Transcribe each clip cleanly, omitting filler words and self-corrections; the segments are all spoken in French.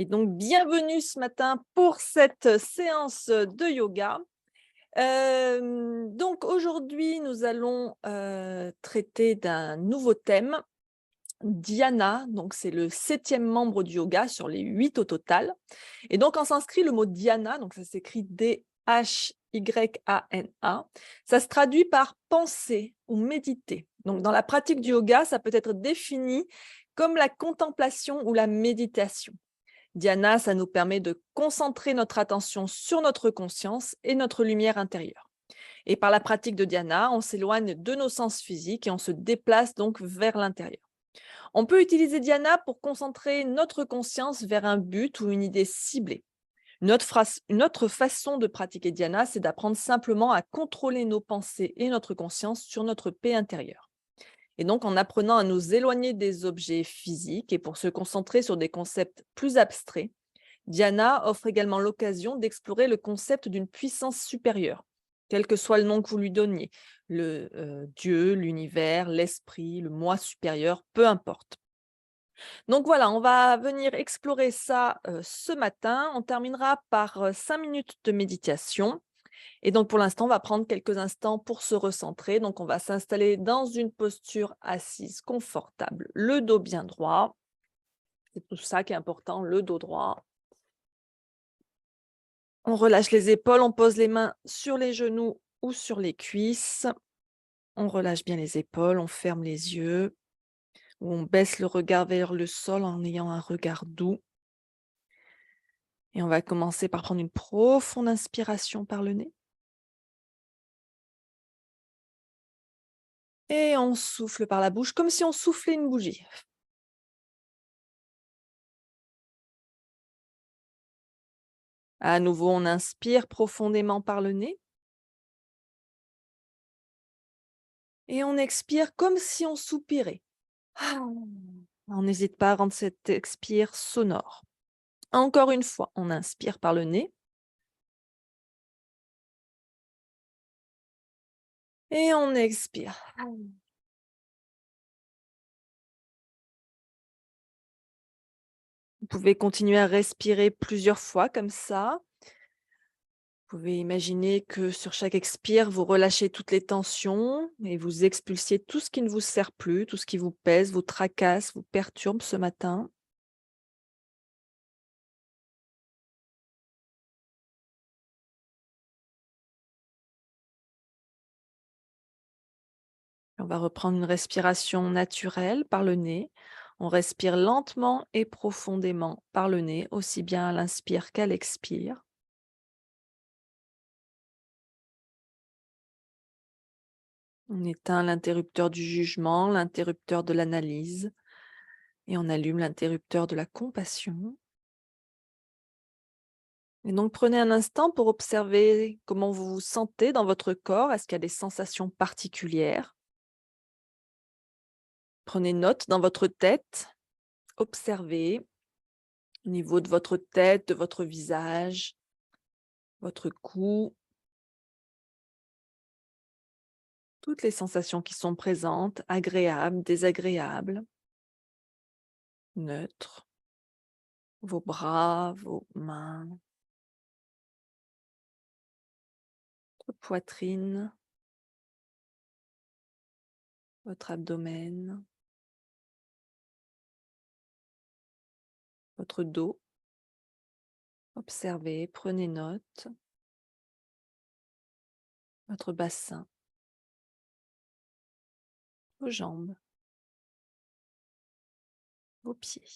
Et donc, bienvenue ce matin pour cette séance de yoga. Donc, aujourd'hui, nous allons traiter d'un nouveau thème, Dhyana. Donc, c'est le 7e membre du yoga sur les 8 au total. Et donc, en sanskrit, le mot dhyana, donc ça s'écrit D-H-Y-A-N-A, ça se traduit par penser ou méditer. Donc, dans la pratique du yoga, ça peut être défini comme la contemplation ou la méditation. Dhyana, ça nous permet de concentrer notre attention sur notre conscience et notre lumière intérieure. Et par la pratique de Dhyana, on s'éloigne de nos sens physiques et on se déplace donc vers l'intérieur. On peut utiliser Dhyana pour concentrer notre conscience vers un but ou une idée ciblée. Une autre façon de pratiquer Dhyana, c'est d'apprendre simplement à contrôler nos pensées et notre conscience sur notre paix intérieure. Et donc, en apprenant à nous éloigner des objets physiques et pour se concentrer sur des concepts plus abstraits, Dhyana offre également l'occasion d'explorer le concept d'une puissance supérieure, quel que soit le nom que vous lui donniez, le Dieu, l'univers, l'esprit, le moi supérieur, peu importe. Donc voilà, on va venir explorer ça ce matin. On terminera par 5 minutes de méditation. Et donc pour l'instant, on va prendre quelques instants pour se recentrer. Donc on va s'installer dans une posture assise confortable, le dos bien droit. C'est tout ça qui est important, le dos droit. On relâche les épaules, on pose les mains sur les genoux ou sur les cuisses. On relâche bien les épaules, on ferme les yeux ou on baisse le regard vers le sol en ayant un regard doux. Et on va commencer par prendre une profonde inspiration par le nez. Et on souffle par la bouche comme si on soufflait une bougie. À nouveau, on inspire profondément par le nez. Et on expire comme si on soupirait. Ah. On n'hésite pas à rendre cet expire sonore. Encore une fois, on inspire par le nez. Et on expire. Vous pouvez continuer à respirer plusieurs fois comme ça. Vous pouvez imaginer que sur chaque expire, vous relâchez toutes les tensions et vous expulsiez tout ce qui ne vous sert plus, tout ce qui vous pèse, vous tracasse, vous perturbe ce matin. On va reprendre une respiration naturelle par le nez. On respire lentement et profondément par le nez, aussi bien à l'inspire qu'à l'expire. On éteint l'interrupteur du jugement, l'interrupteur de l'analyse et on allume l'interrupteur de la compassion. Et donc prenez un instant pour observer comment vous vous sentez dans votre corps. Est-ce qu'il y a des sensations particulières? Prenez note dans votre tête. Observez au niveau de votre tête, de votre visage, votre cou, toutes les sensations qui sont présentes, agréables, désagréables, neutres, vos bras, vos mains, votre poitrine, votre abdomen, votre dos. Observez, prenez note, votre bassin, vos jambes, vos pieds.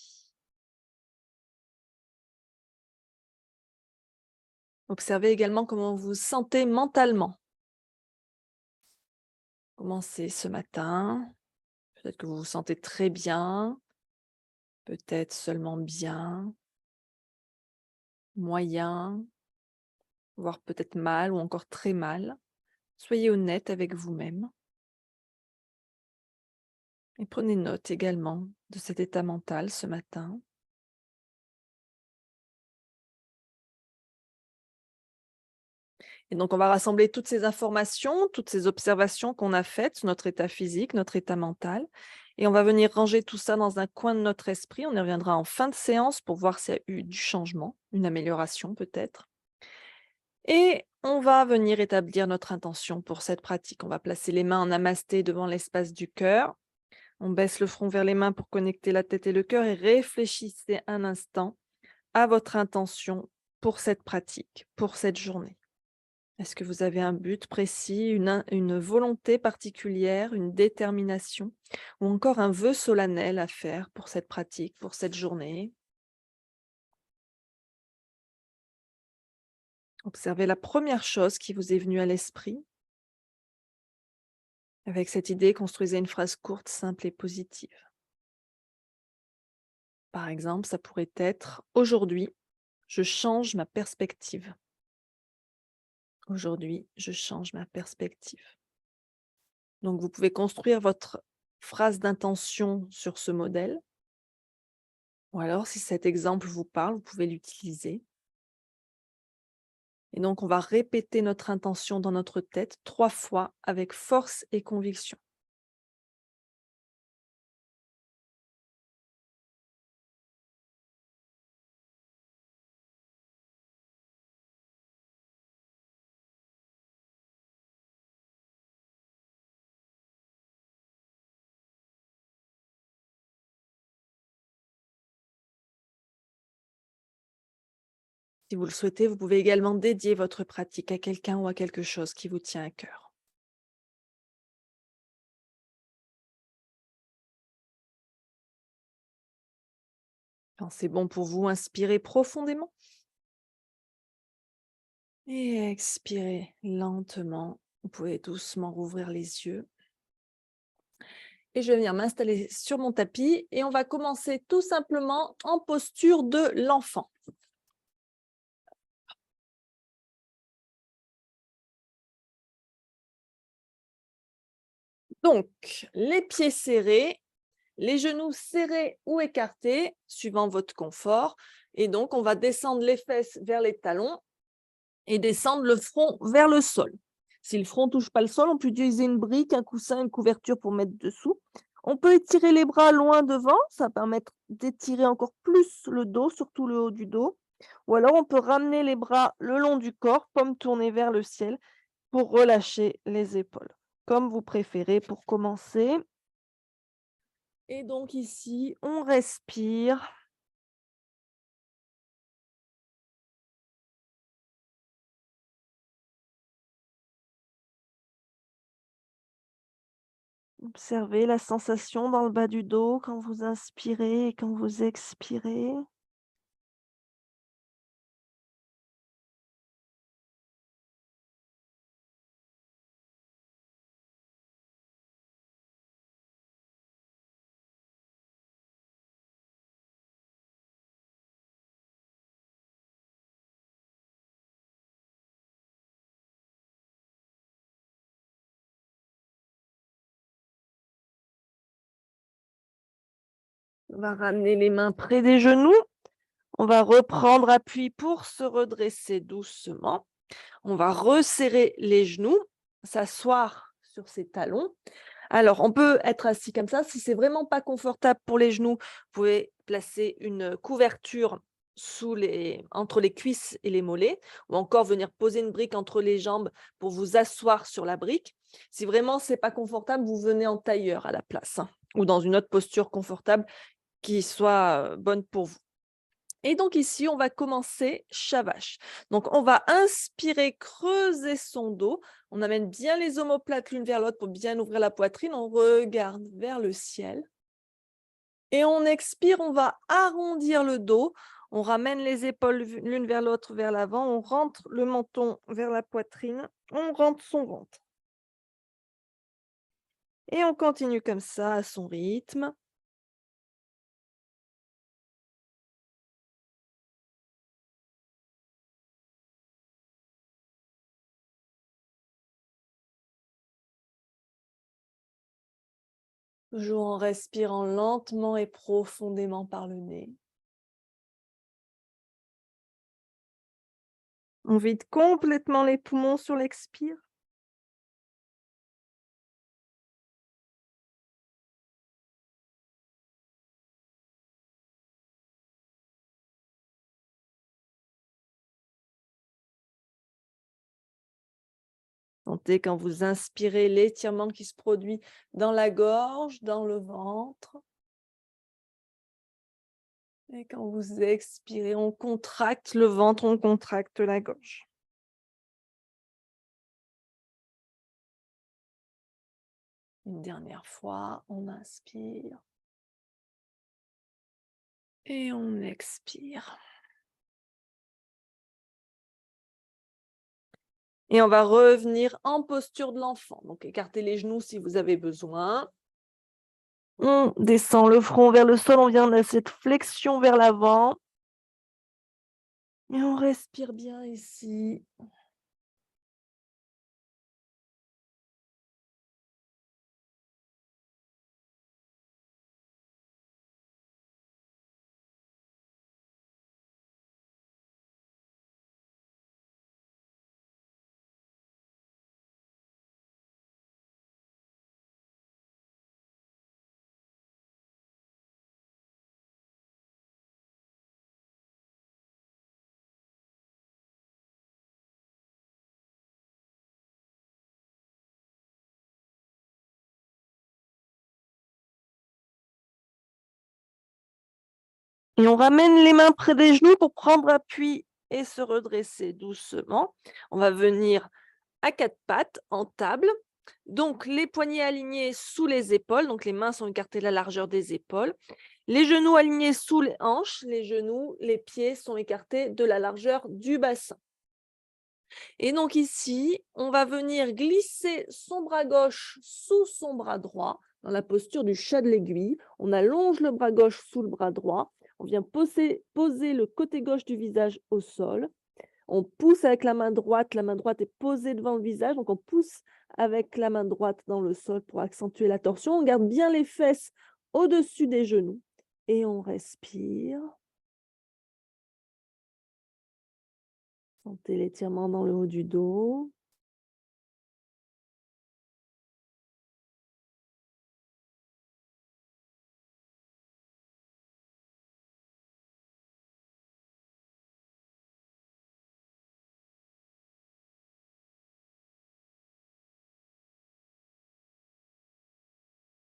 Observez également comment vous vous sentez mentalement. Comment c'est ce matin? Peut-être que vous vous sentez très bien, peut-être seulement bien, moyen, voire peut-être mal ou encore très mal. Soyez honnête avec vous-même et prenez note également de cet état mental ce matin. Et donc, on va rassembler toutes ces informations, toutes ces observations qu'on a faites sur notre état physique, notre état mental. Et on va venir ranger tout ça dans un coin de notre esprit. On y reviendra en fin de séance pour voir s'il y a eu du changement, une amélioration peut-être. Et on va venir établir notre intention pour cette pratique. On va placer les mains en namasté devant l'espace du cœur. On baisse le front vers les mains pour connecter la tête et le cœur et réfléchissez un instant à votre intention pour cette pratique, pour cette journée. Est-ce que vous avez un but précis, une volonté particulière, une détermination ou encore un vœu solennel à faire pour cette pratique, pour cette journée? Observez la première chose qui vous est venue à l'esprit. Avec cette idée, construisez une phrase courte, simple et positive. Par exemple, ça pourrait être: aujourd'hui, je change ma perspective. Aujourd'hui, je change ma perspective. Donc, vous pouvez construire votre phrase d'intention sur ce modèle. Ou alors, si cet exemple vous parle, vous pouvez l'utiliser. Et donc, on va répéter notre intention dans notre tête 3 fois avec force et conviction. Si vous le souhaitez, vous pouvez également dédier votre pratique à quelqu'un ou à quelque chose qui vous tient à cœur. Quand c'est bon pour vous, inspirez profondément et expirez lentement. Vous pouvez doucement rouvrir les yeux. Et je vais venir m'installer sur mon tapis et on va commencer tout simplement en posture de l'enfant. Donc, les pieds serrés, les genoux serrés ou écartés, suivant votre confort. Et donc, on va descendre les fesses vers les talons et descendre le front vers le sol. Si le front ne touche pas le sol, on peut utiliser une brique, un coussin, une couverture pour mettre dessous. On peut étirer les bras loin devant, ça permet d'étirer encore plus le dos, surtout le haut du dos. Ou alors on peut ramener les bras le long du corps, paume tournée vers le ciel, pour relâcher les épaules, comme vous préférez pour commencer. Et donc ici, on respire. Observez la sensation dans le bas du dos quand vous inspirez et quand vous expirez. On va ramener les mains près des genoux. On va reprendre appui pour se redresser doucement. On va resserrer les genoux, s'asseoir sur ses talons. Alors, on peut être assis comme ça. Si c'est vraiment pas confortable pour les genoux, vous pouvez placer une couverture entre les cuisses et les mollets, ou encore venir poser une brique entre les jambes pour vous asseoir sur la brique. Si vraiment c'est pas confortable, vous venez en tailleur à la place, hein, ou dans une autre posture confortable qui soit bonne pour vous. Et donc ici, on va commencer Shavash. Donc on va inspirer, creuser son dos. On amène bien les omoplates l'une vers l'autre pour bien ouvrir la poitrine. On regarde vers le ciel. Et on expire, on va arrondir le dos. On ramène les épaules l'une vers l'autre vers l'avant. On rentre le menton vers la poitrine. On rentre son ventre. Et on continue comme ça à son rythme. Toujours en respirant lentement et profondément par le nez. On vide complètement les poumons sur l'expire. Sentez quand vous inspirez l'étirement qui se produit dans la gorge, dans le ventre. Et quand vous expirez, on contracte le ventre, on contracte la gorge. Une dernière fois, on inspire. Et on expire. Et on va revenir en posture de l'enfant. Donc, écartez les genoux si vous avez besoin. On descend le front vers le sol, on vient de cette flexion vers l'avant. Et on respire bien ici. Et on ramène les mains près des genoux pour prendre appui et se redresser doucement. On va venir à quatre pattes en table. Donc, les poignets alignés sous les épaules. Donc, les mains sont écartées de la largeur des épaules. Les genoux alignés sous les hanches. Les pieds sont écartés de la largeur du bassin. Et donc ici, on va venir glisser son bras gauche sous son bras droit dans la posture du chat de l'aiguille. On allonge le bras gauche sous le bras droit. On vient poser le côté gauche du visage au sol. On pousse avec la main droite est posée devant le visage, donc on pousse avec la main droite dans le sol pour accentuer la torsion. On garde bien les fesses au-dessus des genoux et on respire. Sentez l'étirement dans le haut du dos.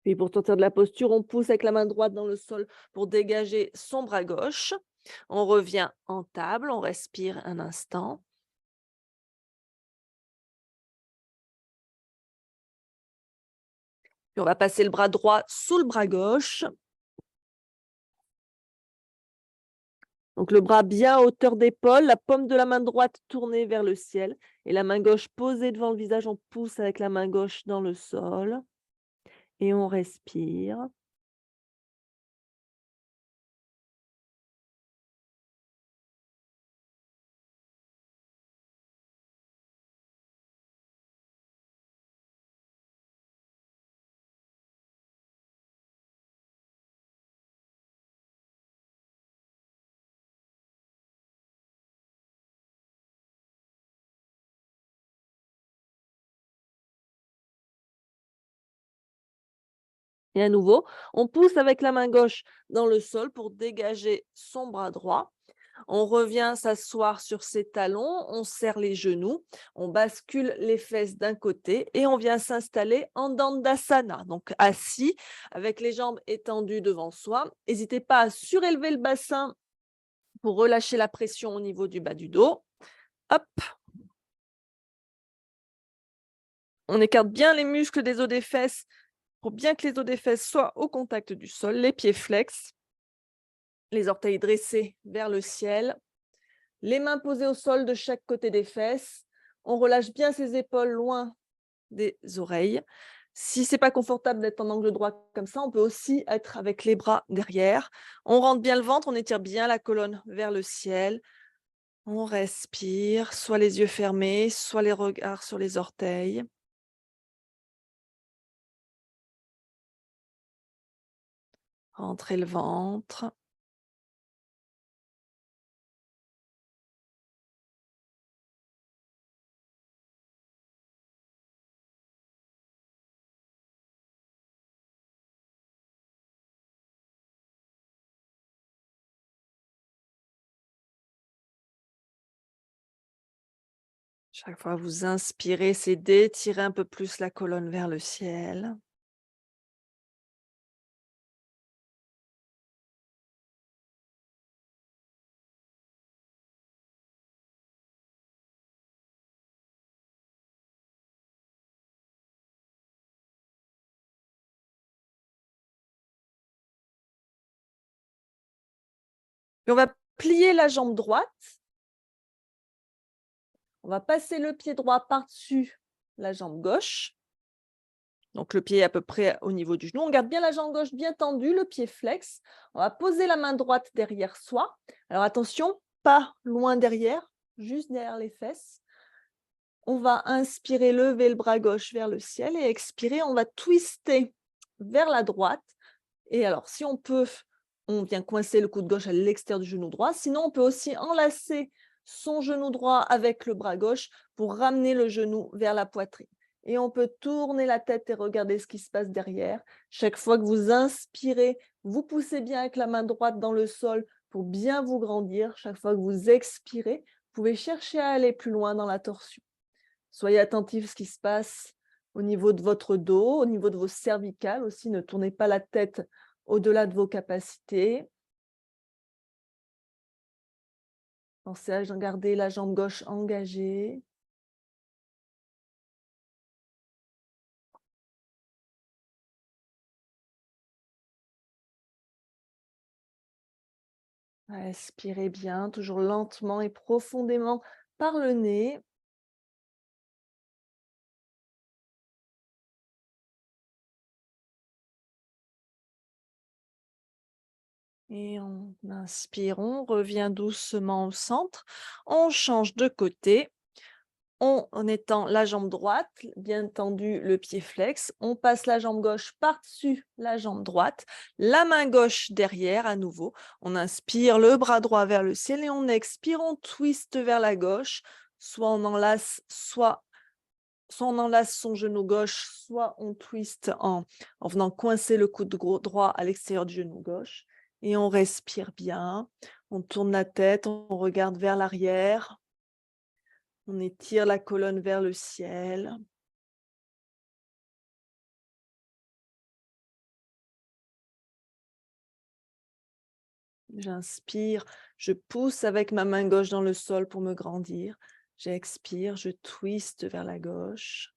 Puis pour sortir de la posture, on pousse avec la main droite dans le sol pour dégager son bras gauche. On revient en table, on respire un instant. Puis on va passer le bras droit sous le bras gauche. Donc le bras bien à hauteur d'épaule, la paume de la main droite tournée vers le ciel et la main gauche posée devant le visage. On pousse avec la main gauche dans le sol et on respire. Et à nouveau, on pousse avec la main gauche dans le sol pour dégager son bras droit. On revient s'asseoir sur ses talons, on serre les genoux, on bascule les fesses d'un côté et on vient s'installer en Dandasana, donc assis avec les jambes étendues devant soi. N'hésitez pas à surélever le bassin pour relâcher la pression au niveau du bas du dos. Hop, on écarte bien les muscles des os des fesses pour bien que les os des fesses soient au contact du sol, les pieds flex, les orteils dressés vers le ciel. Les mains posées au sol de chaque côté des fesses. On relâche bien ses épaules loin des oreilles. Si c'est pas confortable d'être en angle droit comme ça, on peut aussi être avec les bras derrière. On rentre bien le ventre, on étire bien la colonne vers le ciel. On respire, soit les yeux fermés, soit les regards sur les orteils. Rentrez le ventre. Chaque fois que vous inspirez, c'est d'étirer un peu plus la colonne vers le ciel. Et on va plier la jambe droite. On va passer le pied droit par-dessus la jambe gauche. Donc le pied est à peu près au niveau du genou. On garde bien la jambe gauche bien tendue, le pied flex. On va poser la main droite derrière soi. Alors attention, pas loin derrière, juste derrière les fesses. On va inspirer, lever le bras gauche vers le ciel et expirer, on va twister vers la droite. Et alors, si on peut, on vient coincer le coude gauche à l'extérieur du genou droit. Sinon, on peut aussi enlacer son genou droit avec le bras gauche pour ramener le genou vers la poitrine. Et on peut tourner la tête et regarder ce qui se passe derrière. Chaque fois que vous inspirez, vous poussez bien avec la main droite dans le sol pour bien vous grandir. Chaque fois que vous expirez, vous pouvez chercher à aller plus loin dans la torsion. Soyez attentifs à ce qui se passe au niveau de votre dos, au niveau de vos cervicales aussi. Ne tournez pas la tête au-delà de vos capacités. Pensez à garder la jambe gauche engagée. Respirez bien, toujours lentement et profondément par le nez. Et on inspire, on revient doucement au centre. On change de côté. En étend la jambe droite, bien tendue, le pied flex. On passe la jambe gauche par-dessus la jambe droite, la main gauche derrière à nouveau. On inspire le bras droit vers le ciel et on expire, on twiste vers la gauche. Soit on enlace, soit on enlace son genou gauche, soit on twiste en venant coincer le coude droit à l'extérieur du genou gauche. Et on respire bien. On tourne la tête, on regarde vers l'arrière. On étire la colonne vers le ciel. J'inspire, je pousse avec ma main gauche dans le sol pour me grandir. J'expire, je twiste vers la gauche.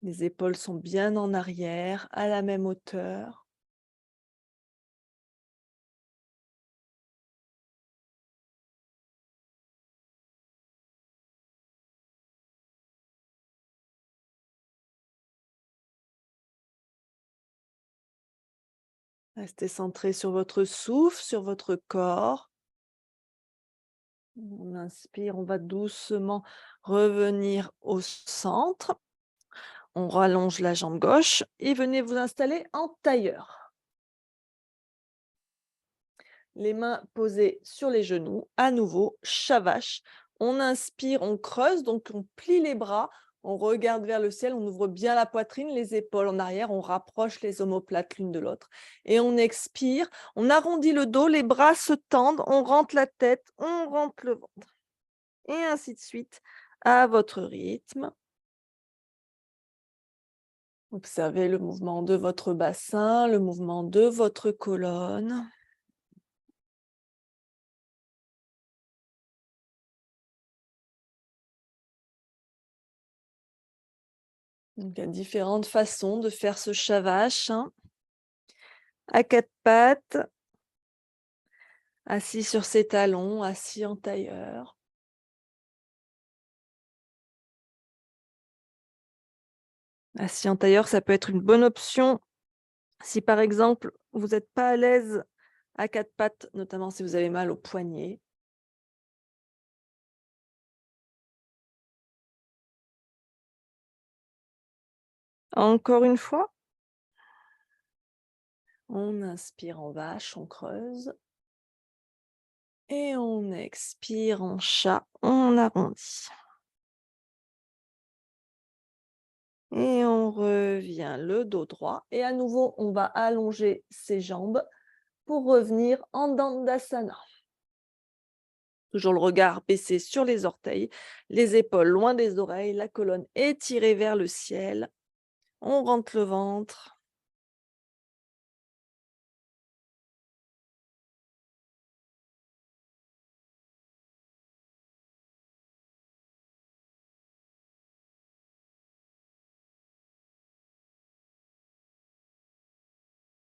Les épaules sont bien en arrière, à la même hauteur. Restez centré sur votre souffle, sur votre corps. On inspire, on va doucement revenir au centre. On rallonge la jambe gauche et venez vous installer en tailleur. Les mains posées sur les genoux, à nouveau, chat vache. On inspire, on creuse, donc on plie les bras, on regarde vers le ciel, on ouvre bien la poitrine, les épaules en arrière, on rapproche les omoplates l'une de l'autre. Et on expire, on arrondit le dos, les bras se tendent, on rentre la tête, on rentre le ventre. Et ainsi de suite, à votre rythme. Observez le mouvement de votre bassin, le mouvement de votre colonne. Donc, il y a différentes façons de faire ce chat vache, hein. À quatre pattes, assis sur ses talons, assis en tailleur. Assis en tailleur, ça peut être une bonne option si, par exemple, vous n'êtes pas à l'aise à quatre pattes, notamment si vous avez mal au poignet. Encore une fois, on inspire en vache, on creuse. Et on expire en chat, on arrondit. Et on revient le dos droit. Et à nouveau, on va allonger ses jambes pour revenir en Dandasana. Toujours le regard baissé sur les orteils, les épaules loin des oreilles, la colonne étirée vers le ciel. On rentre le ventre.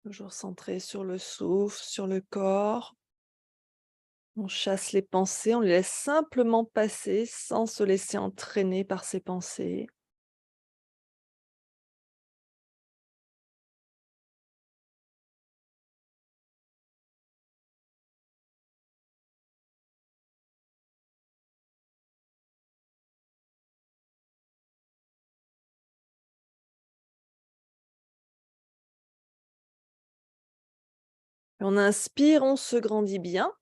Toujours centré sur le souffle, sur le corps. On chasse les pensées, on les laisse simplement passer sans se laisser entraîner par ces pensées. On inspire, on se grandit bien.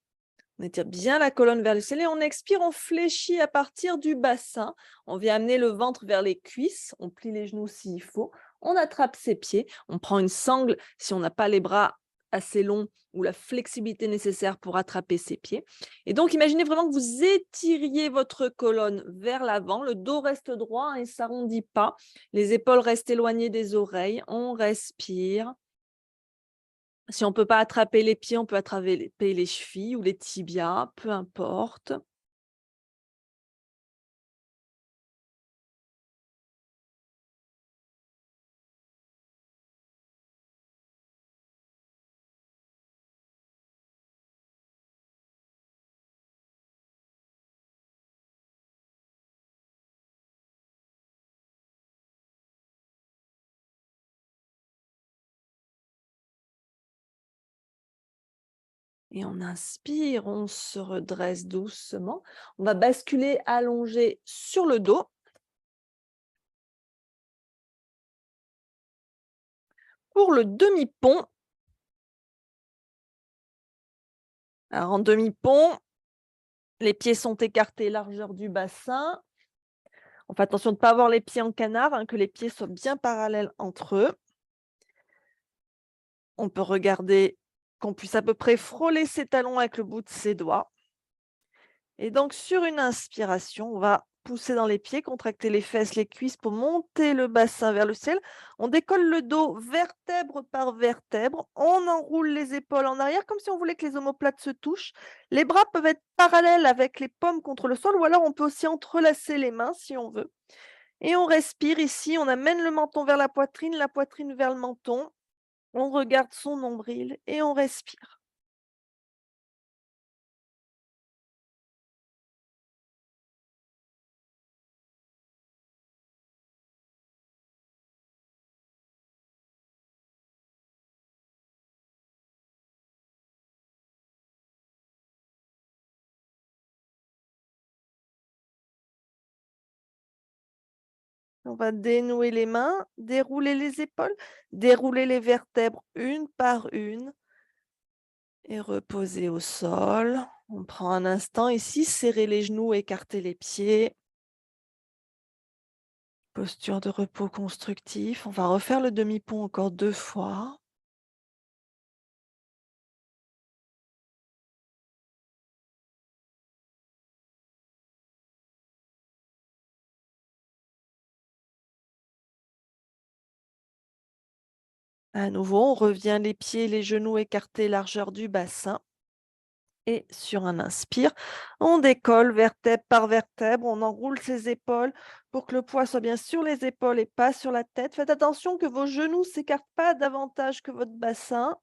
On étire bien la colonne vers le ciel et on expire, on fléchit à partir du bassin. On vient amener le ventre vers les cuisses, on plie les genoux s'il faut, on attrape ses pieds, on prend une sangle si on n'a pas les bras assez longs ou la flexibilité nécessaire pour attraper ses pieds. Et donc, imaginez vraiment que vous étiriez votre colonne vers l'avant, le dos reste droit et ne s'arrondit pas, les épaules restent éloignées des oreilles, on respire. Si on ne peut pas attraper les pieds, on peut attraper les chevilles ou les tibias, peu importe. Et on inspire, on se redresse doucement. On va basculer allongé sur le dos. Pour le demi-pont, alors en demi-pont, les pieds sont écartés, largeur du bassin. On fait attention de ne pas avoir les pieds en canard, hein, que les pieds soient bien parallèles entre eux. On peut regarder qu'on puisse à peu près frôler ses talons avec le bout de ses doigts. Et donc, sur une inspiration, on va pousser dans les pieds, contracter les fesses, les cuisses pour monter le bassin vers le ciel. On décolle le dos vertèbre par vertèbre. On enroule les épaules en arrière comme si on voulait que les omoplates se touchent. Les bras peuvent être parallèles avec les paumes contre le sol ou alors on peut aussi entrelacer les mains si on veut. Et on respire ici. On amène le menton vers la poitrine vers le menton. On regarde son nombril et on respire. On va dénouer les mains, dérouler les épaules, dérouler les vertèbres une par une et reposer au sol. On prend un instant ici, serrer les genoux, écarter les pieds. Posture de repos constructif. On va refaire le demi-pont encore 2 fois. À nouveau, on revient les pieds, les genoux écartés, largeur du bassin. Et sur un inspire, on décolle vertèbre par vertèbre, on enroule ses épaules pour que le poids soit bien sur les épaules et pas sur la tête. Faites attention que vos genoux ne s'écartent pas davantage que votre bassin.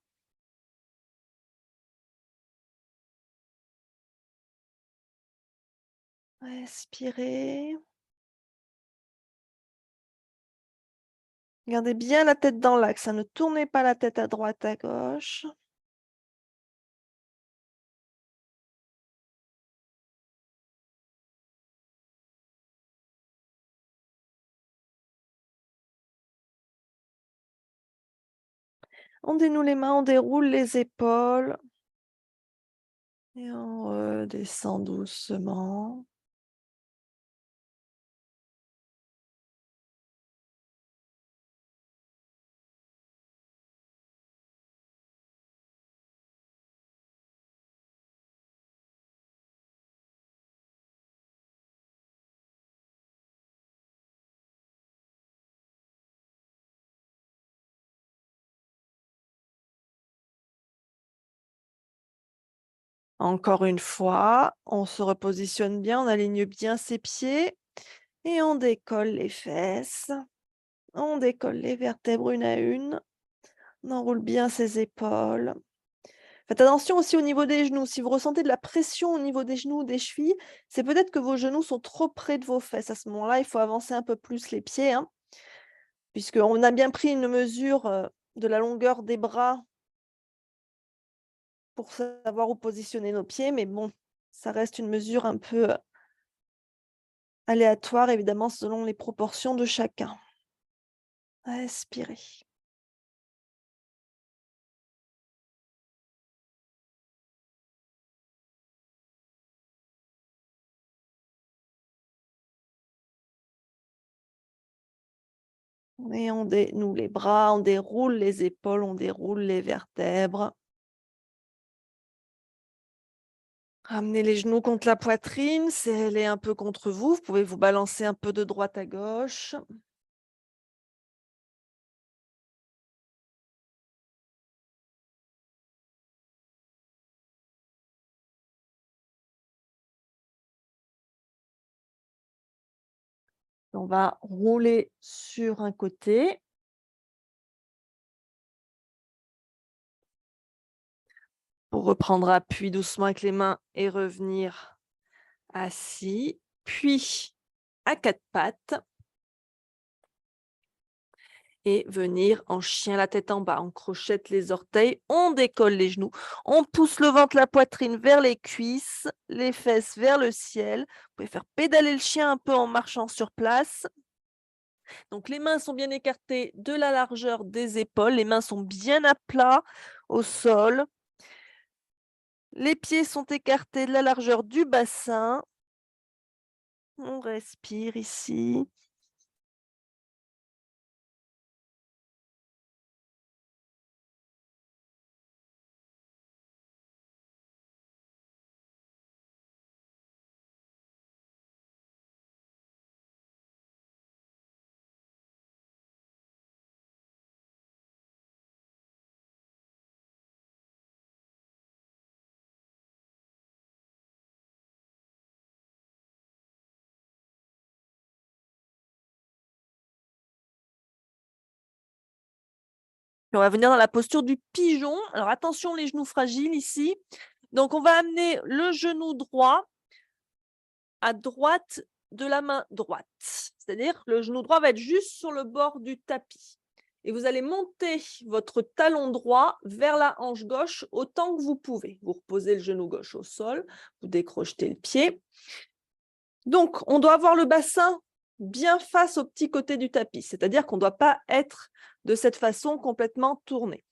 Respirez. Gardez bien la tête dans l'axe, hein, ne tournez pas la tête à droite, à gauche. On dénoue les mains, on déroule les épaules et on redescend doucement. Encore une fois, on se repositionne bien, on aligne bien ses pieds et on décolle les fesses. On décolle les vertèbres une à une. On enroule bien ses épaules. Faites attention aussi au niveau des genoux. Si vous ressentez de la pression au niveau des genoux, des chevilles, c'est peut-être que vos genoux sont trop près de vos fesses. À ce moment-là, il faut avancer un peu plus les pieds, hein, puisqu'on a bien pris une mesure de la longueur des bras pour savoir où positionner nos pieds. Mais bon, ça reste une mesure un peu aléatoire, évidemment, selon les proportions de chacun. Respirez. Et on dénoue les bras, on déroule les épaules, on déroule les vertèbres. Ramenez les genoux contre la poitrine, serrez-les un peu contre vous. Vous pouvez vous balancer un peu de droite à gauche. On va rouler sur un côté. Pour reprendre appui doucement avec les mains et revenir assis. Puis à quatre pattes. Et venir en chien la tête en bas. On crochette les orteils, on décolle les genoux, on pousse le ventre, la poitrine vers les cuisses, les fesses vers le ciel. Vous pouvez faire pédaler le chien un peu en marchant sur place. Donc les mains sont bien écartées de la largeur des épaules, les mains sont bien à plat au sol. Les pieds sont écartés de la largeur du bassin. On respire ici. On va venir dans la posture du pigeon. Alors attention les genoux fragiles ici. Donc on va amener le genou droit à droite de la main droite. C'est-à-dire le genou droit va être juste sur le bord du tapis. Et vous allez monter votre talon droit vers la hanche gauche autant que vous pouvez. Vous reposez le genou gauche au sol, vous décrochetez le pied. Donc, on doit avoir le bassin bien face au petit côté du tapis, c'est-à-dire qu'on ne doit pas être de cette façon complètement tourné.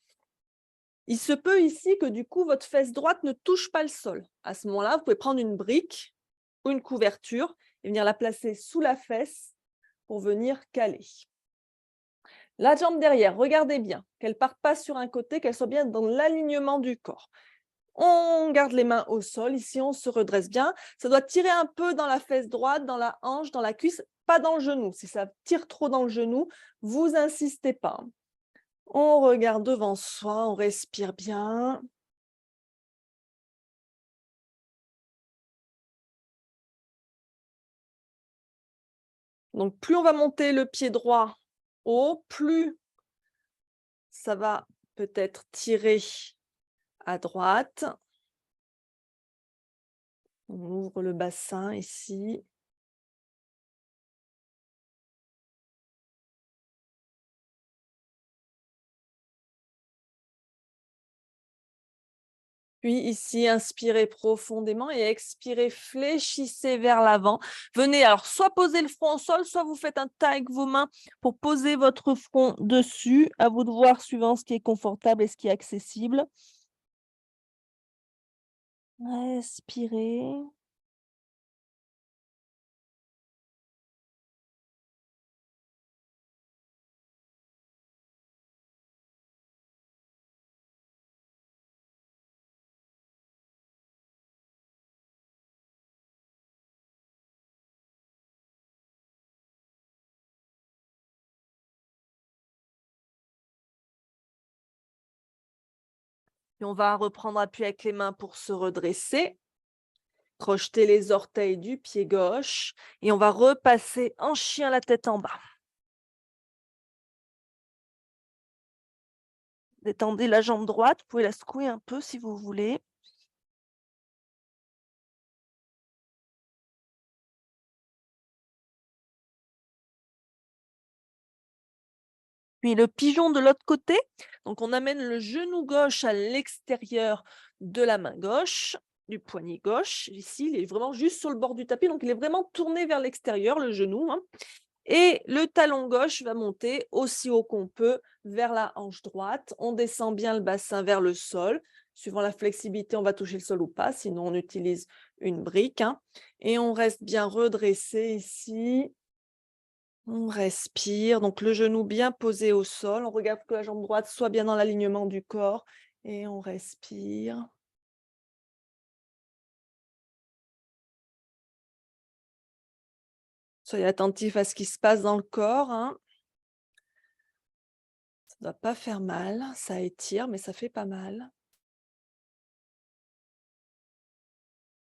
Il se peut ici que du coup, votre fesse droite ne touche pas le sol. À ce moment-là, vous pouvez prendre une brique ou une couverture et venir la placer sous la fesse pour venir caler. La jambe derrière, regardez bien, qu'elle ne parte pas sur un côté, qu'elle soit bien dans l'alignement du corps. On garde les mains au sol, ici on se redresse bien. Ça doit tirer un peu dans la fesse droite, dans la hanche, dans la cuisse, pas dans le genou. Si ça tire trop dans le genou, vous insistez pas. On regarde devant soi, on respire bien. Donc plus on va monter le pied droit haut, plus ça va peut-être tirer à droite. On ouvre le bassin ici. Puis ici, inspirez profondément et expirez, fléchissez vers l'avant. Venez alors soit poser le front au sol, soit vous faites un tas avec vos mains pour poser votre front dessus. À vous de voir suivant ce qui est confortable et ce qui est accessible. Respirez. Puis on va reprendre appui avec les mains pour se redresser, crocheter les orteils du pied gauche et on va repasser en chien la tête en bas. Détendez la jambe droite, vous pouvez la secouer un peu si vous voulez. Puis le pigeon de l'autre côté, donc on amène le genou gauche à l'extérieur de la main gauche, du poignet gauche. Ici, il est vraiment juste sur le bord du tapis, donc il est vraiment tourné vers l'extérieur, le genou, hein. Et le talon gauche va monter aussi haut qu'on peut vers la hanche droite. On descend bien le bassin vers le sol. Suivant la flexibilité, on va toucher le sol ou pas, sinon on utilise une brique, hein. Et on reste bien redressé ici. On respire, donc le genou bien posé au sol. On regarde que la jambe droite soit bien dans l'alignement du corps et on respire. Soyez attentif à ce qui se passe dans le corps, hein. Ça ne doit pas faire mal, ça étire, mais ça fait pas mal.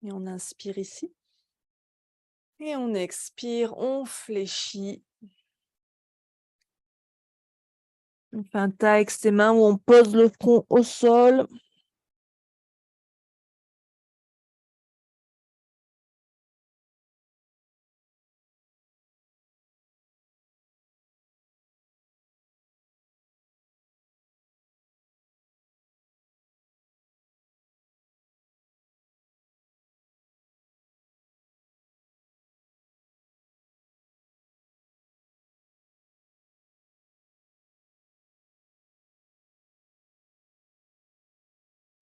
Et on inspire ici. Et on expire, on fléchit. On fait un tas avec ses mains où on pose le front au sol.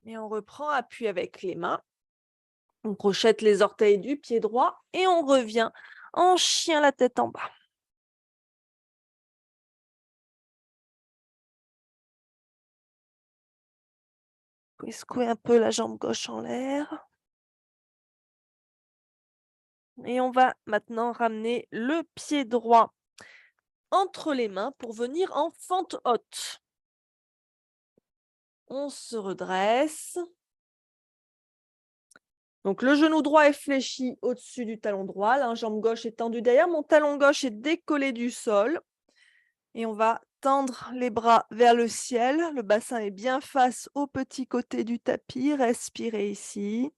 Et on reprend appui avec les mains. On crochette les orteils du pied droit et on revient en chien la tête en bas. Vous pouvez secouer un peu la jambe gauche en l'air. Et on va maintenant ramener le pied droit entre les mains pour venir en fente haute. On se redresse. Donc le genou droit est fléchi au-dessus du talon droit, la jambe gauche est tendue derrière, mon talon gauche est décollé du sol. Et on va tendre les bras vers le ciel. Le bassin est bien face au petit côté du tapis. Respirez ici.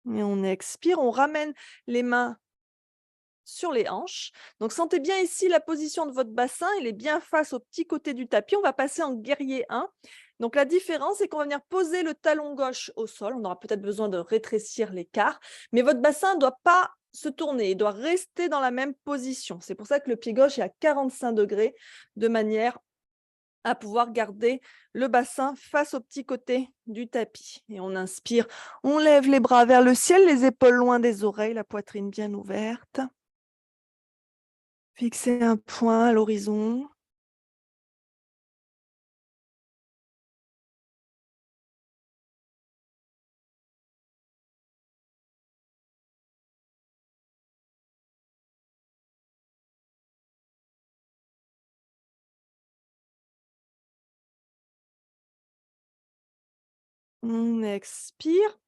Et on expire, on ramène les mains sur les hanches. Donc sentez bien ici la position de votre bassin, il est bien face au petit côté du tapis. On va passer en guerrier 1. Donc la différence, c'est qu'on va venir poser le talon gauche au sol. On aura peut-être besoin de rétrécir l'écart, mais votre bassin ne doit pas se tourner, il doit rester dans la même position. C'est pour ça que le pied gauche est à 45 degrés, de manière à pouvoir garder le bassin face au petit côté du tapis. Et on inspire, on lève les bras vers le ciel, les épaules loin des oreilles, la poitrine bien ouverte. Fixez un point à l'horizon. On expire.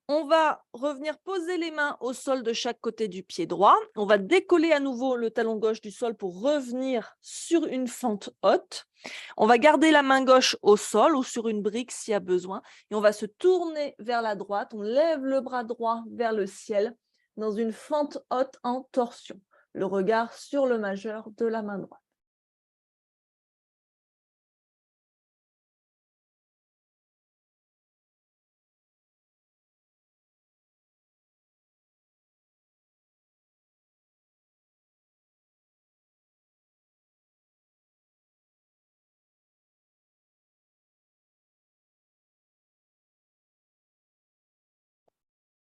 On va revenir poser les mains au sol de chaque côté du pied droit. On va décoller à nouveau le talon gauche du sol pour revenir sur une fente haute. On va garder la main gauche au sol ou sur une brique s'il y a besoin. Et on va se tourner vers la droite. On lève le bras droit vers le ciel dans une fente haute en torsion. Le regard sur le majeur de la main droite.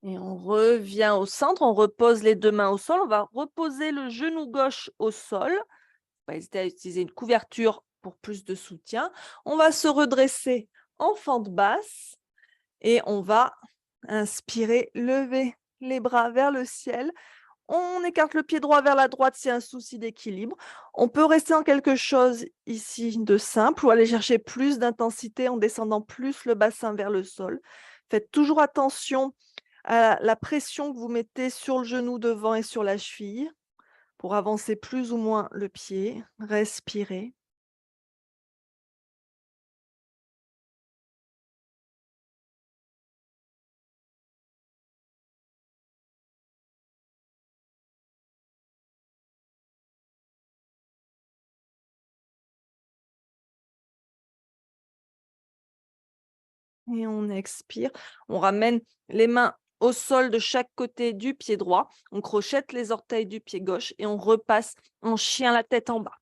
Et on revient au centre, on repose les deux mains au sol. On va reposer le genou gauche au sol. On va hésiter à utiliser une couverture pour plus de soutien. On va se redresser en fente basse et on va inspirer, lever les bras vers le ciel. On écarte le pied droit vers la droite, c'est un souci d'équilibre. On peut rester en quelque chose ici de simple ou aller chercher plus d'intensité en descendant plus le bassin vers le sol. Faites toujours attention à la pression que vous mettez sur le genou devant et sur la cheville pour avancer plus ou moins le pied. Respirez. Et on expire. On ramène les mains au sol de chaque côté du pied droit. On crochette les orteils du pied gauche et on repasse en chien la tête en bas.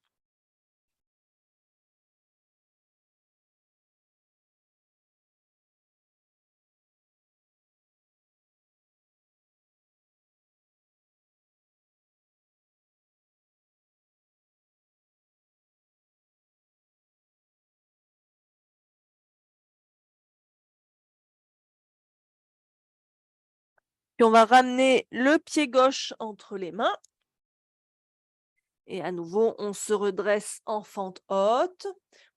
Puis on va ramener le pied gauche entre les mains. Et à nouveau, on se redresse en fente haute.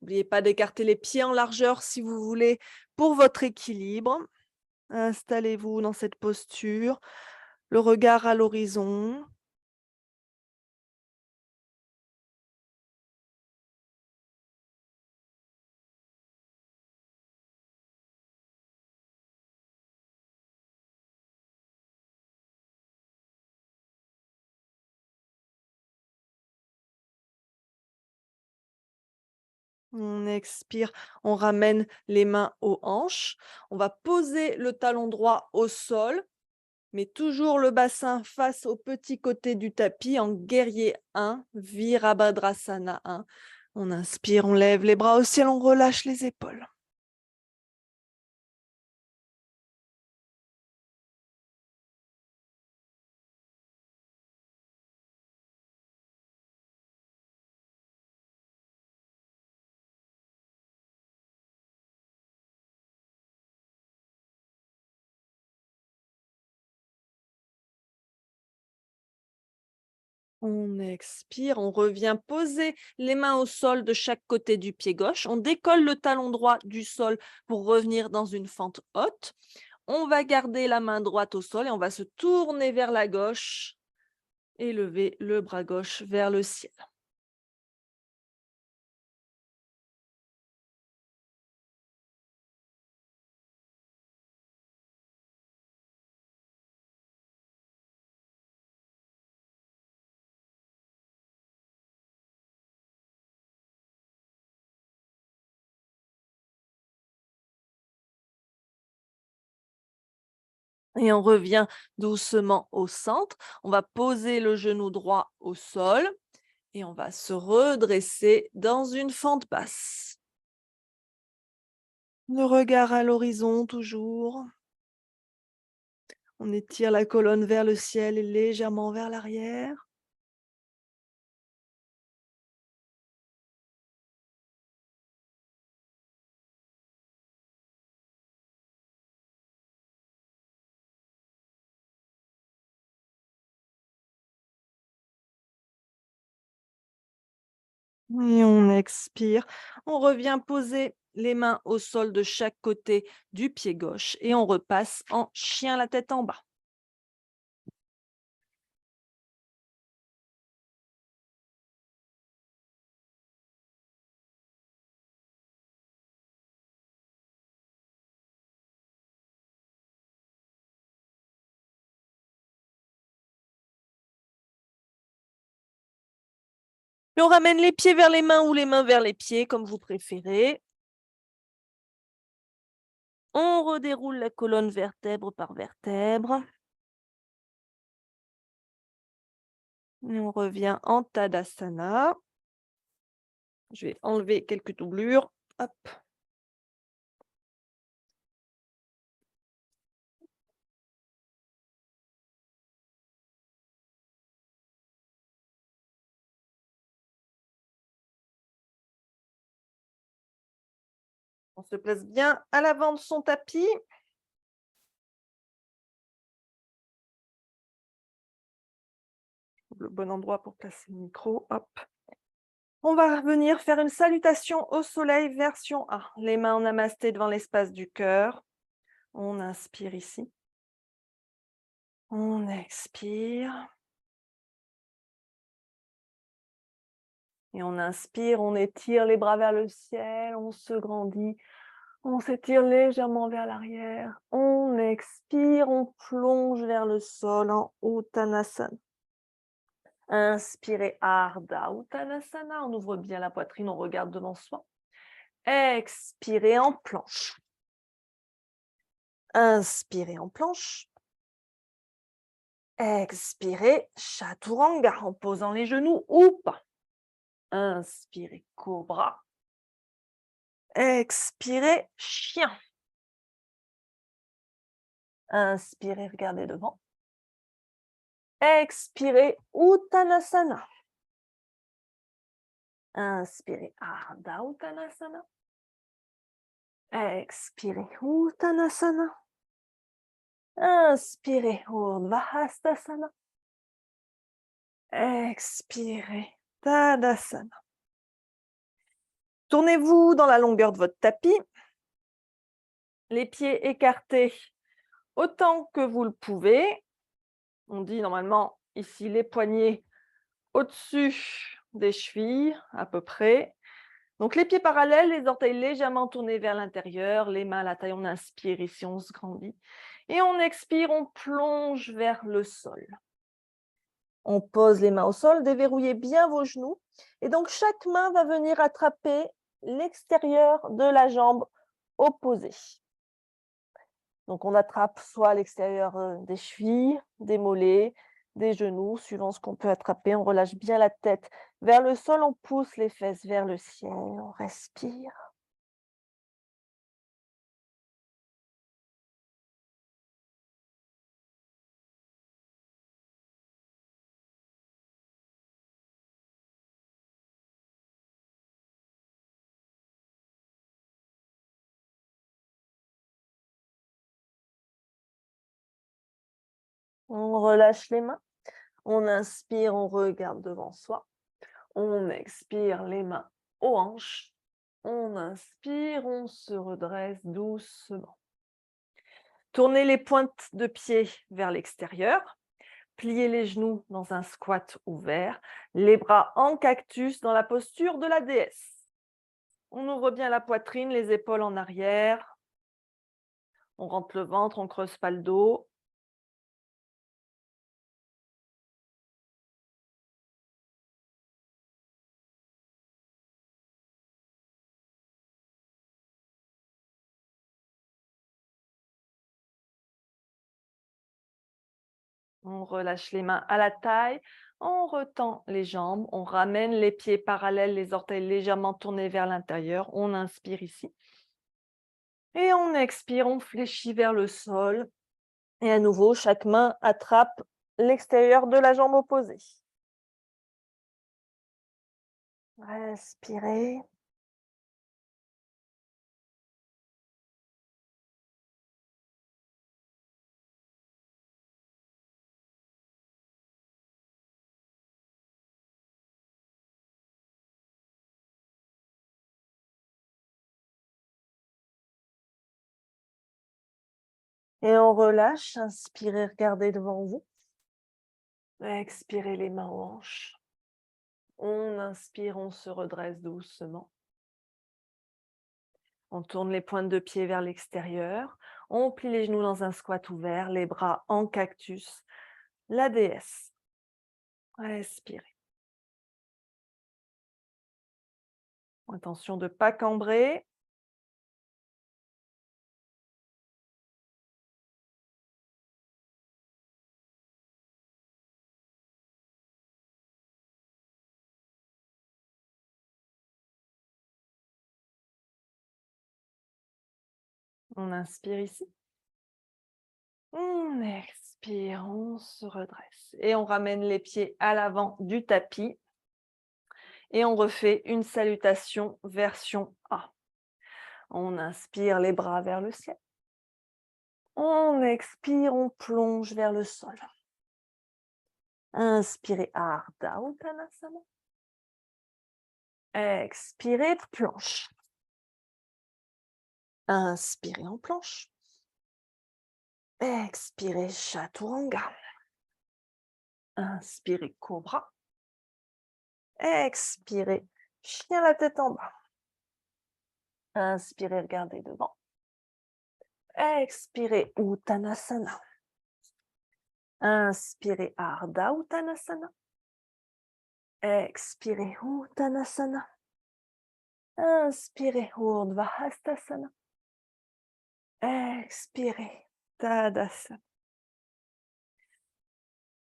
N'oubliez pas d'écarter les pieds en largeur si vous voulez pour votre équilibre. Installez-vous dans cette posture, le regard à l'horizon. On expire, on ramène les mains aux hanches. On va poser le talon droit au sol, mais toujours le bassin face au petit côté du tapis en guerrier 1, Virabhadrasana 1. On inspire, on lève les bras au ciel, on relâche les épaules. On expire, on revient poser les mains au sol de chaque côté du pied gauche. On décolle le talon droit du sol pour revenir dans une fente haute. On va garder la main droite au sol et on va se tourner vers la gauche et lever le bras gauche vers le ciel. Et on revient doucement au centre. On va poser le genou droit au sol et on va se redresser dans une fente basse. Le regard à l'horizon toujours. On étire la colonne vers le ciel et légèrement vers l'arrière. Et on expire. On revient poser les mains au sol de chaque côté du pied gauche et on repasse en chien la tête en bas. Et on ramène les pieds vers les mains ou les mains vers les pieds, comme vous préférez. On redéroule la colonne vertèbre par vertèbre. Et on revient en Tadasana. Je vais enlever quelques doublures. Hop. On se place bien à l'avant de son tapis. Le bon endroit pour placer le micro. Hop. On va venir faire une salutation au soleil, version A. Les mains en namasté devant l'espace du cœur. On inspire ici. On expire. Et on inspire, on étire les bras vers le ciel, on se grandit. On s'étire légèrement vers l'arrière. On expire, on plonge vers le sol en Uttanasana. Inspirez Ardha Uttanasana. On ouvre bien la poitrine, on regarde devant soi. Expirez en planche. Inspirez en planche. Expirez Chaturanga en posant les genoux ou pas. Inspirez Cobra. Expirez Chien. Inspirez, regardez devant. Expirez Uttanasana. Inspirez Ardha Uttanasana. Expirez Uttanasana. Inspirez Urdhva Hastasana. Expirez Tadasana. Tournez-vous dans la longueur de votre tapis. Les pieds écartés autant que vous le pouvez. On dit normalement ici les poignets au-dessus des chevilles à peu près. Donc les pieds parallèles, les orteils légèrement tournés vers l'intérieur, les mains à la taille, on inspire ici, on se grandit. Et on expire, on plonge vers le sol. On pose les mains au sol, déverrouillez bien vos genoux. Et donc chaque main va venir attraper l'extérieur de la jambe opposée. Donc on attrape soit l'extérieur des chevilles, des mollets, des genoux, suivant ce qu'on peut attraper. On relâche bien la tête vers le sol, on pousse les fesses vers le ciel, on respire. On relâche les mains. On inspire, on regarde devant soi. On expire, les mains aux hanches. On inspire, on se redresse doucement. Tournez les pointes de pied vers l'extérieur. Pliez les genoux dans un squat ouvert. Les bras en cactus dans la posture de la déesse. On ouvre bien la poitrine, les épaules en arrière. On rentre le ventre, on ne creuse pas le dos. On relâche les mains à la taille, on retend les jambes, on ramène les pieds parallèles, les orteils légèrement tournés vers l'intérieur. On inspire ici. Et on expire, on fléchit vers le sol. Et à nouveau, chaque main attrape l'extérieur de la jambe opposée. Respirez. Et on relâche. Inspirez, regardez devant vous. Expirez les mains aux hanches. On inspire, on se redresse doucement. On tourne les pointes de pied vers l'extérieur. On plie les genoux dans un squat ouvert, les bras en cactus. La déesse. Respirez. Attention de ne pas cambrer. On inspire ici. On expire, on se redresse. Et on ramène les pieds à l'avant du tapis. Et on refait une salutation version A. On inspire les bras vers le ciel. On expire, on plonge vers le sol. Inspirez, Ardha Uttanasana. Expirez, planche. Inspirez en planche. Expirez, Chaturanga. Inspirez, Cobra. Expirez, chien la tête en bas. Inspirez, regardez devant. Expirez, Uttanasana. Inspirez, Ardha Uttanasana. Expirez, Uttanasana. Inspirez, Urdhva Hastasana. Expirez, Tadasana.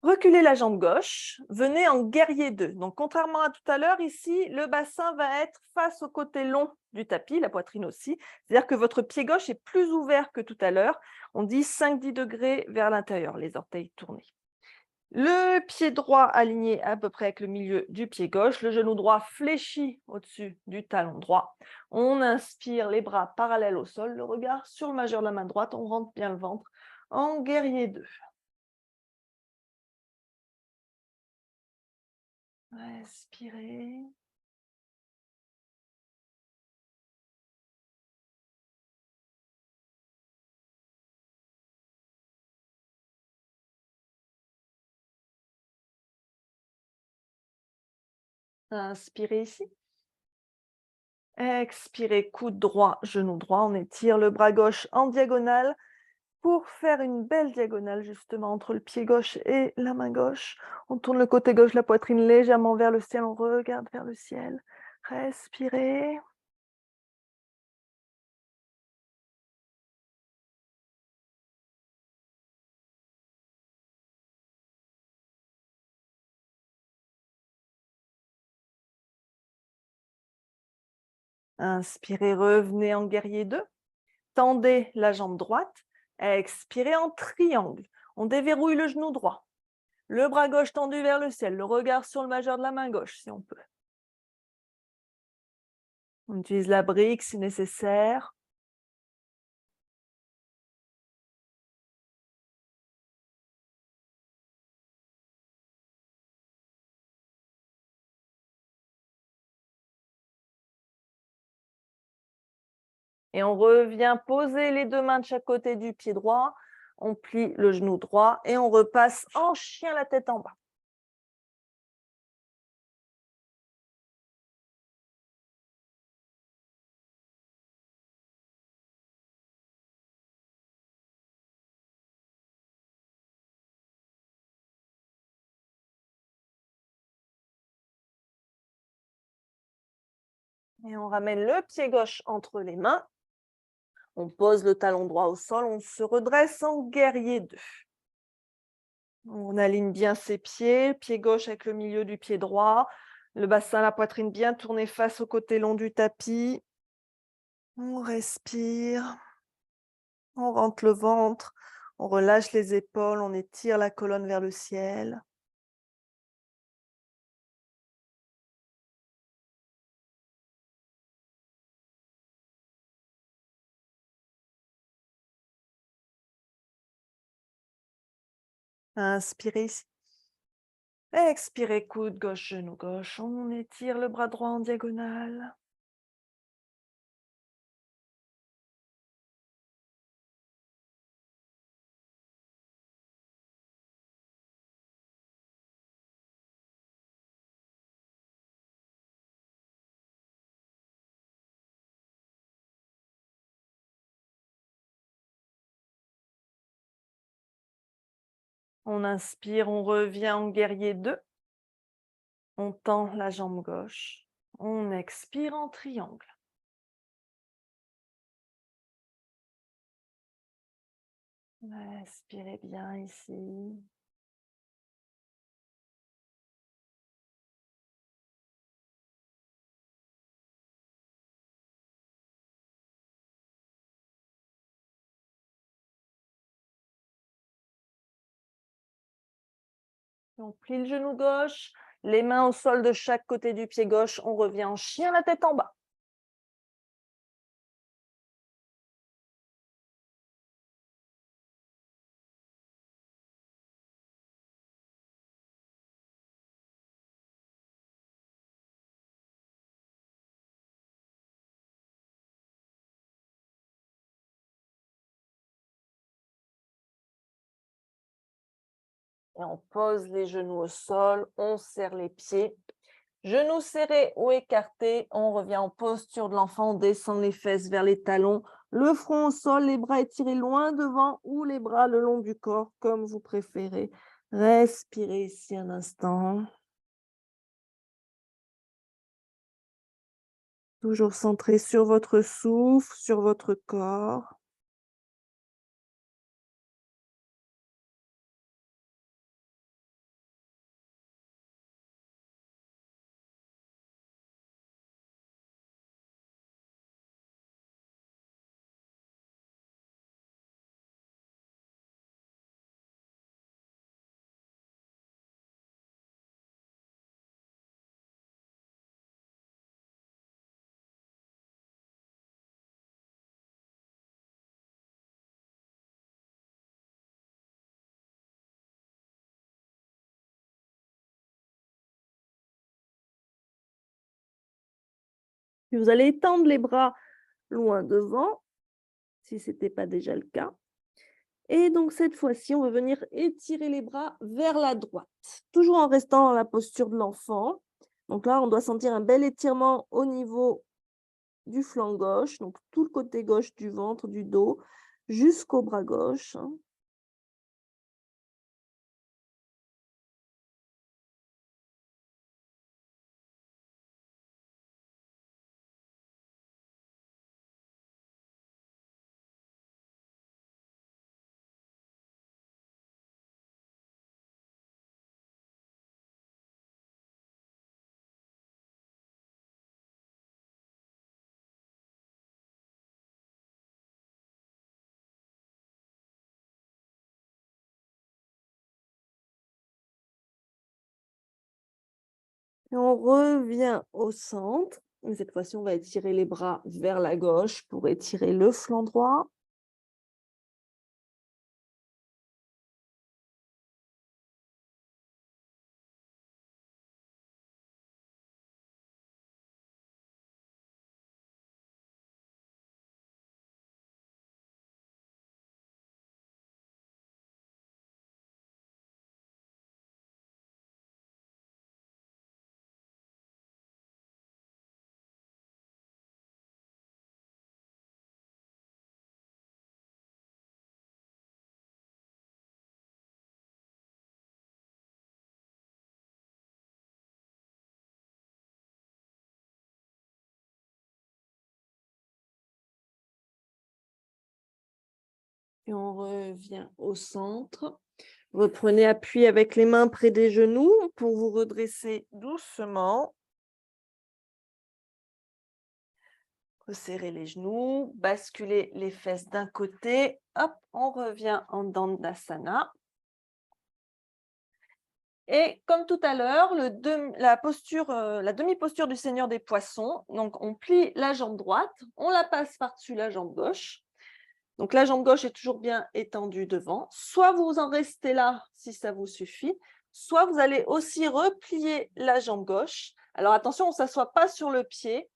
Reculez la jambe gauche, venez en guerrier 2. Donc, contrairement à tout à l'heure, ici, le bassin va être face au côté long du tapis, la poitrine aussi. C'est-à-dire que votre pied gauche est plus ouvert que tout à l'heure. On dit 5-10 degrés vers l'intérieur, les orteils tournés. Le pied droit aligné à peu près avec le milieu du pied gauche, le genou droit fléchi au-dessus du talon droit. On inspire les bras parallèles au sol, le regard sur le majeur de la main droite, on rentre bien le ventre en guerrier 2. Respirez. Inspirez ici. Expirez, coude droit, genou droit. On étire le bras gauche en diagonale pour faire une belle diagonale justement entre le pied gauche et la main gauche. On tourne le côté gauche, la poitrine légèrement vers le ciel. On regarde vers le ciel. Respirez. Inspirez, revenez en guerrier 2. Tendez la jambe droite. Expirez en triangle. On déverrouille le genou droit. Le bras gauche tendu vers le ciel. Le regard sur le majeur de la main gauche si on peut. On utilise la brique si nécessaire. Et on revient poser les deux mains de chaque côté du pied droit. On plie le genou droit et on repasse en chien la tête en bas. Et on ramène le pied gauche entre les mains. On pose le talon droit au sol. On se redresse en guerrier 2. On aligne bien ses pieds. Pied gauche avec le milieu du pied droit. Le bassin, la poitrine bien tournée face au côté long du tapis. On respire. On rentre le ventre. On relâche les épaules. On étire la colonne vers le ciel. Inspirez ici. Expirez, coude gauche, genou gauche. On étire le bras droit en diagonale. On inspire, on revient en guerrier 2. On tend la jambe gauche. On expire en triangle. Respirez bien ici. On plie le genou gauche, les mains au sol de chaque côté du pied gauche. On revient en chien la tête en bas. Et on pose les genoux au sol, on serre les pieds. Genoux serrés ou écartés, on revient en posture de l'enfant, on descend les fesses vers les talons, le front au sol, les bras étirés loin devant ou les bras le long du corps, comme vous préférez. Respirez ici un instant. Toujours centré sur votre souffle, sur votre corps. Puis vous allez étendre les bras loin devant, si ce n'était pas déjà le cas. Et donc cette fois-ci, on va venir étirer les bras vers la droite, toujours en restant dans la posture de l'enfant. Donc là, on doit sentir un bel étirement au niveau du flanc gauche, donc tout le côté gauche du ventre, du dos, jusqu'au bras gauche. Et on revient au centre. Et cette fois-ci, on va étirer les bras vers la gauche pour étirer le flanc droit. Et on revient au centre. Reprenez appui avec les mains près des genoux pour vous redresser doucement. Resserrez les genoux, basculez les fesses d'un côté. Hop, on revient en Dandasana. Et comme tout à l'heure, la demi-posture du Seigneur des Poissons. Donc, on plie la jambe droite, on la passe par-dessus la jambe gauche. Donc, la jambe gauche est toujours bien étendue devant. Soit vous en restez là si ça vous suffit, soit vous allez aussi replier la jambe gauche. Alors, attention, on ne s'assoit pas sur le pied.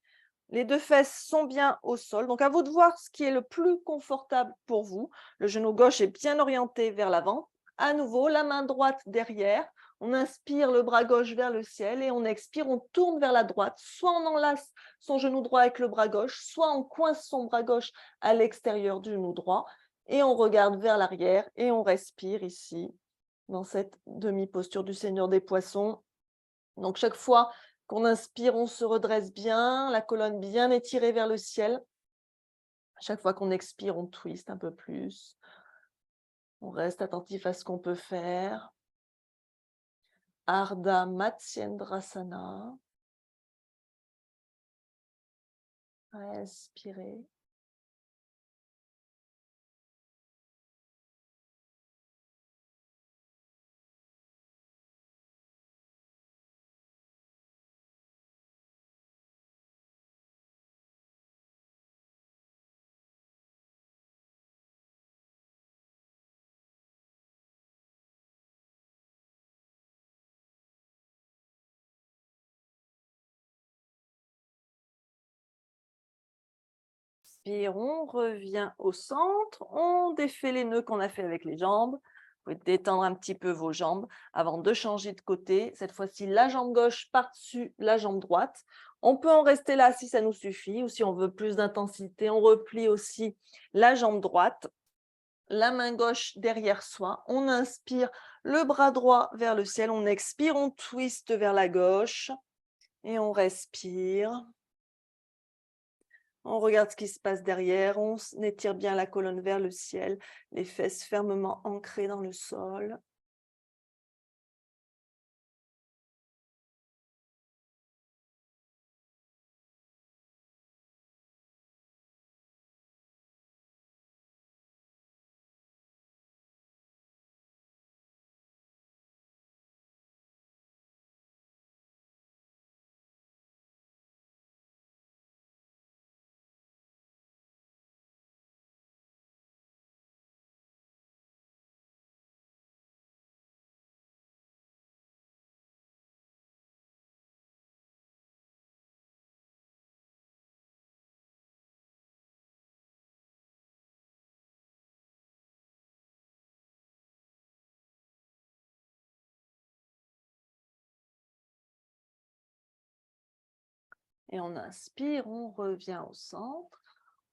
Les deux fesses sont bien au sol. Donc, à vous de voir ce qui est le plus confortable pour vous. Le genou gauche est bien orienté vers l'avant. À nouveau, la main droite derrière. On inspire le bras gauche vers le ciel et on expire, on tourne vers la droite. Soit on enlace son genou droit avec le bras gauche, soit on coince son bras gauche à l'extérieur du genou droit et on regarde vers l'arrière et on respire ici dans cette demi-posture du Seigneur des Poissons. Donc, chaque fois qu'on inspire, on se redresse bien, la colonne bien étirée vers le ciel. Chaque fois qu'on expire, on twiste un peu plus. On reste attentif à ce qu'on peut faire. Ardha Matsyendrasana. Respirez. Expire, on revient au centre. On défait les nœuds qu'on a fait avec les jambes. Vous pouvez détendre un petit peu vos jambes avant de changer de côté. Cette fois-ci, la jambe gauche par-dessus la jambe droite. On peut en rester là si ça nous suffit ou si on veut plus d'intensité, on replie aussi la jambe droite, la main gauche derrière soi. On inspire le bras droit vers le ciel, on expire, on twiste vers la gauche et on respire. On regarde ce qui se passe derrière, on étire bien la colonne vers le ciel, les fesses fermement ancrées dans le sol. Et on inspire, on revient au centre,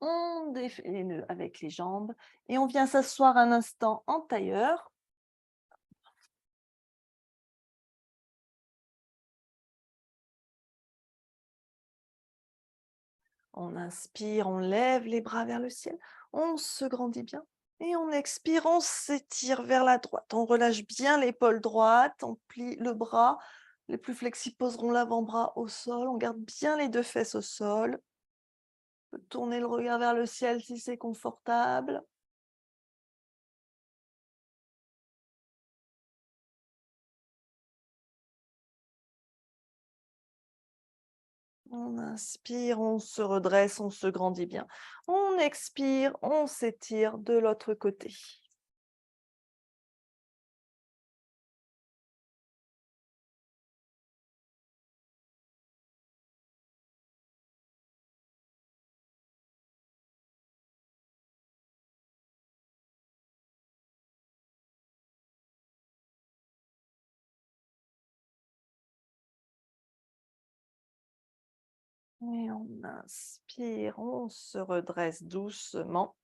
on défait les nœuds avec les jambes et on vient s'asseoir un instant en tailleur. On inspire, on lève les bras vers le ciel, on se grandit bien. Et on expire, on s'étire vers la droite. On relâche bien l'épaule droite, on plie le bras. Les plus flexibles poseront l'avant-bras au sol. On garde bien les deux fesses au sol. On peut tourner le regard vers le ciel si c'est confortable. On inspire, on se redresse, on se grandit bien. On expire, on s'étire de l'autre côté. Et on inspire, on se redresse doucement.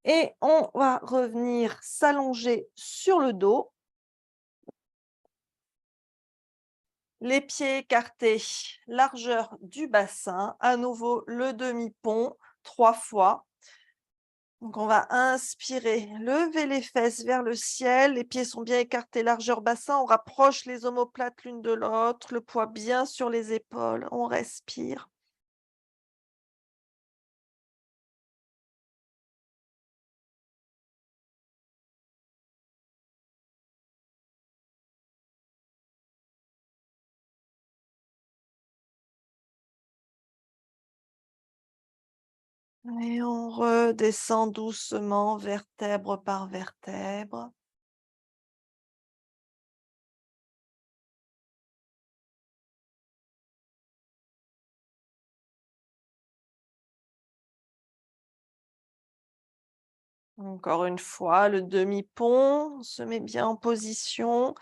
Et on va revenir s'allonger sur le dos. Les pieds écartés, largeur du bassin. À nouveau, le demi-pont, 3 fois. Donc, on va inspirer, lever les fesses vers le ciel. Les pieds sont bien écartés, largeur bassin. On rapproche les omoplates l'une de l'autre. Le poids bien sur les épaules. On respire. Et on redescend doucement, vertèbre par vertèbre. Encore une fois, le demi-pont, on se met bien en position.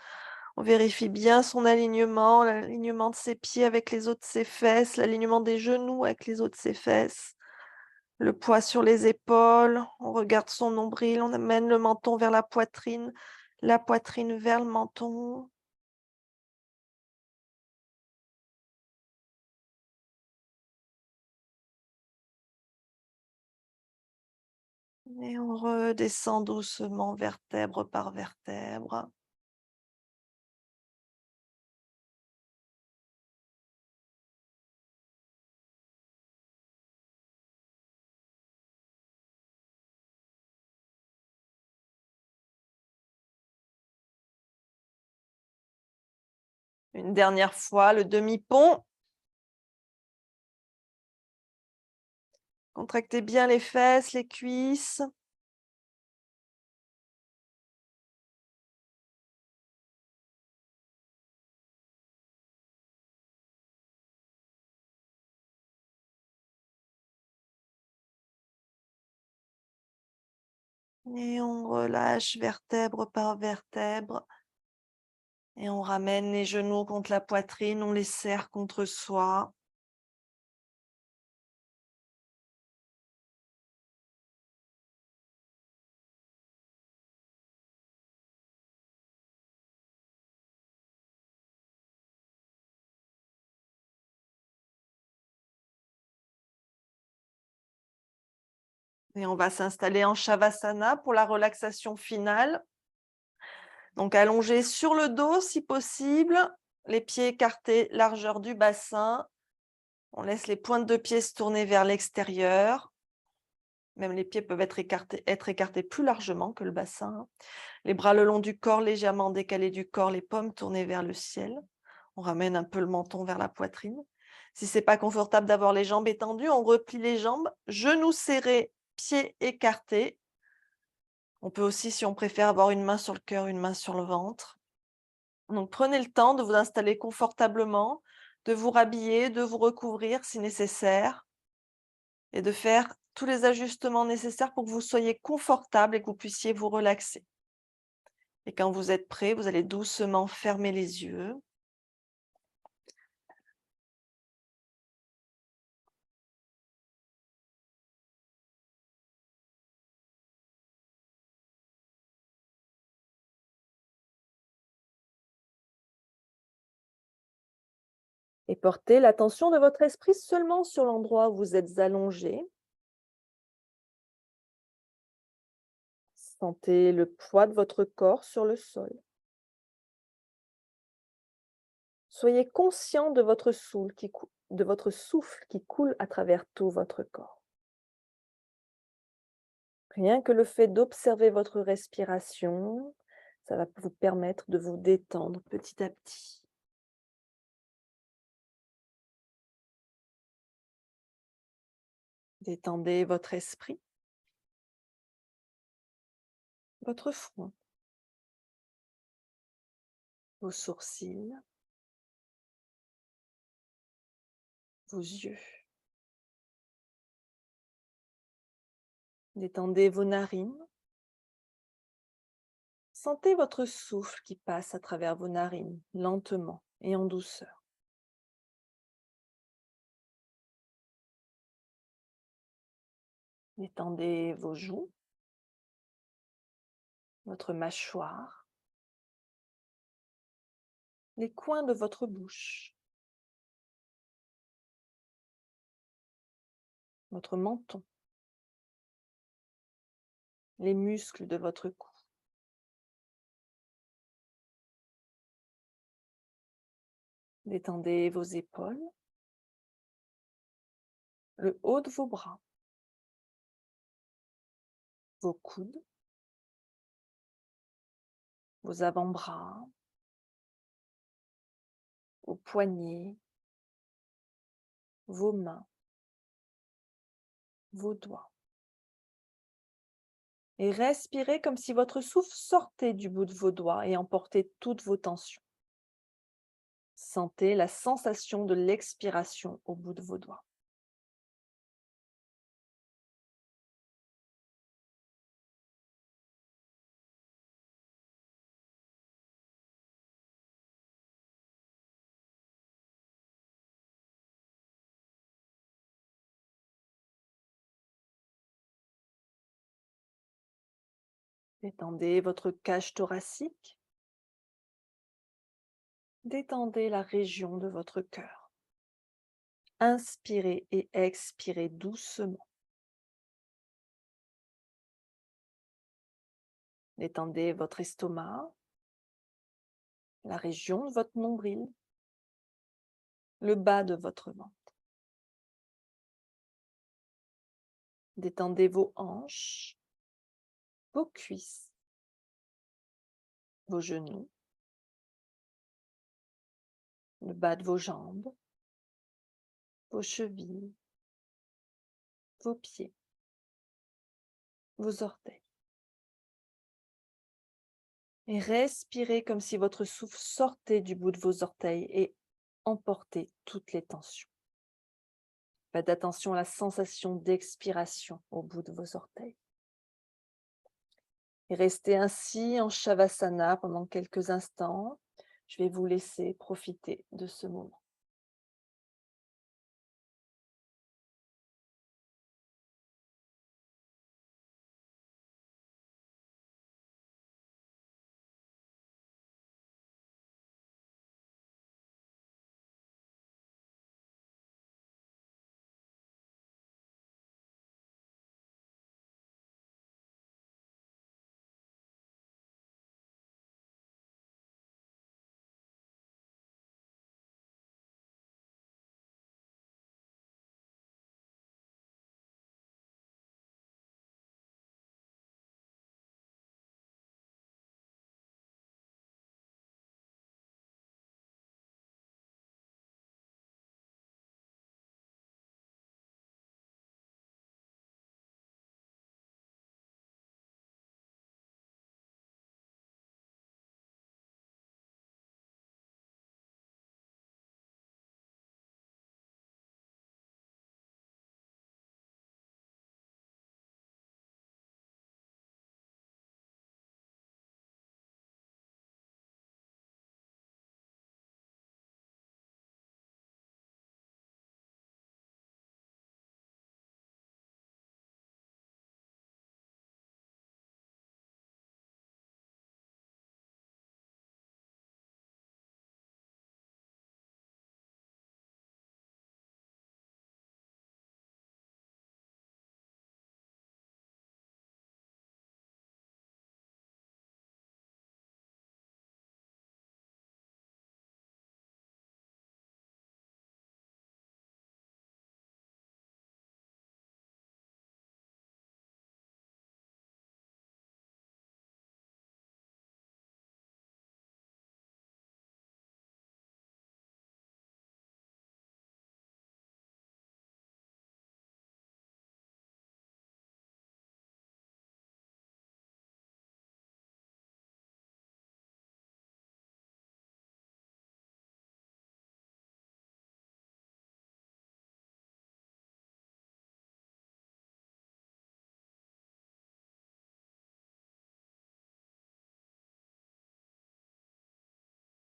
On vérifie bien son alignement, l'alignement de ses pieds avec les os de ses fesses, l'alignement des genoux avec les os de ses fesses. Le poids sur les épaules, on regarde son nombril, on amène le menton vers la poitrine vers le menton. Et on redescend doucement, vertèbre par vertèbre. Une dernière fois, le demi-pont. Contractez bien les fesses, les cuisses. Et on relâche vertèbre par vertèbre. Et on ramène les genoux contre la poitrine, on les serre contre soi. Et on va s'installer en Shavasana pour la relaxation finale. Donc allongé sur le dos si possible, les pieds écartés, largeur du bassin. On laisse les pointes de pied se tourner vers l'extérieur. Même les pieds peuvent être écartés plus largement que le bassin. Les bras le long du corps, légèrement décalés du corps, les paumes tournées vers le ciel. On ramène un peu le menton vers la poitrine. Si c'est pas confortable d'avoir les jambes étendues, on replie les jambes, genoux serrés, pieds écartés. On peut aussi, si on préfère, avoir une main sur le cœur, une main sur le ventre. Donc prenez le temps de vous installer confortablement, de vous rhabiller, de vous recouvrir si nécessaire et de faire tous les ajustements nécessaires pour que vous soyez confortable et que vous puissiez vous relaxer. Et quand vous êtes prêt, vous allez doucement fermer les yeux. Et portez l'attention de votre esprit seulement sur l'endroit où vous êtes allongé. Sentez le poids de votre corps sur le sol. Soyez conscient de votre souffle qui coule à travers tout votre corps. Rien que le fait d'observer votre respiration, ça va vous permettre de vous détendre petit à petit. Détendez votre esprit, votre front, vos sourcils, vos yeux. Détendez vos narines. Sentez votre souffle qui passe à travers vos narines, lentement et en douceur. Détendez vos joues, votre mâchoire, les coins de votre bouche, votre menton, les muscles de votre cou. Détendez vos épaules, le haut de vos bras, vos coudes, vos avant-bras, vos poignets, vos mains, vos doigts. Et respirez comme si votre souffle sortait du bout de vos doigts et emportait toutes vos tensions. Sentez la sensation de l'expiration au bout de vos doigts. Détendez votre cage thoracique. Détendez la région de votre cœur. Inspirez et expirez doucement. Détendez votre estomac, la région de votre nombril, le bas de votre ventre. Détendez vos hanches, vos cuisses, vos genoux, le bas de vos jambes, vos chevilles, vos pieds, vos orteils. Et respirez comme si votre souffle sortait du bout de vos orteils et emportait toutes les tensions. Faites attention à la sensation d'expiration au bout de vos orteils. Et restez ainsi en Shavasana pendant quelques instants. Je vais vous laisser profiter de ce moment.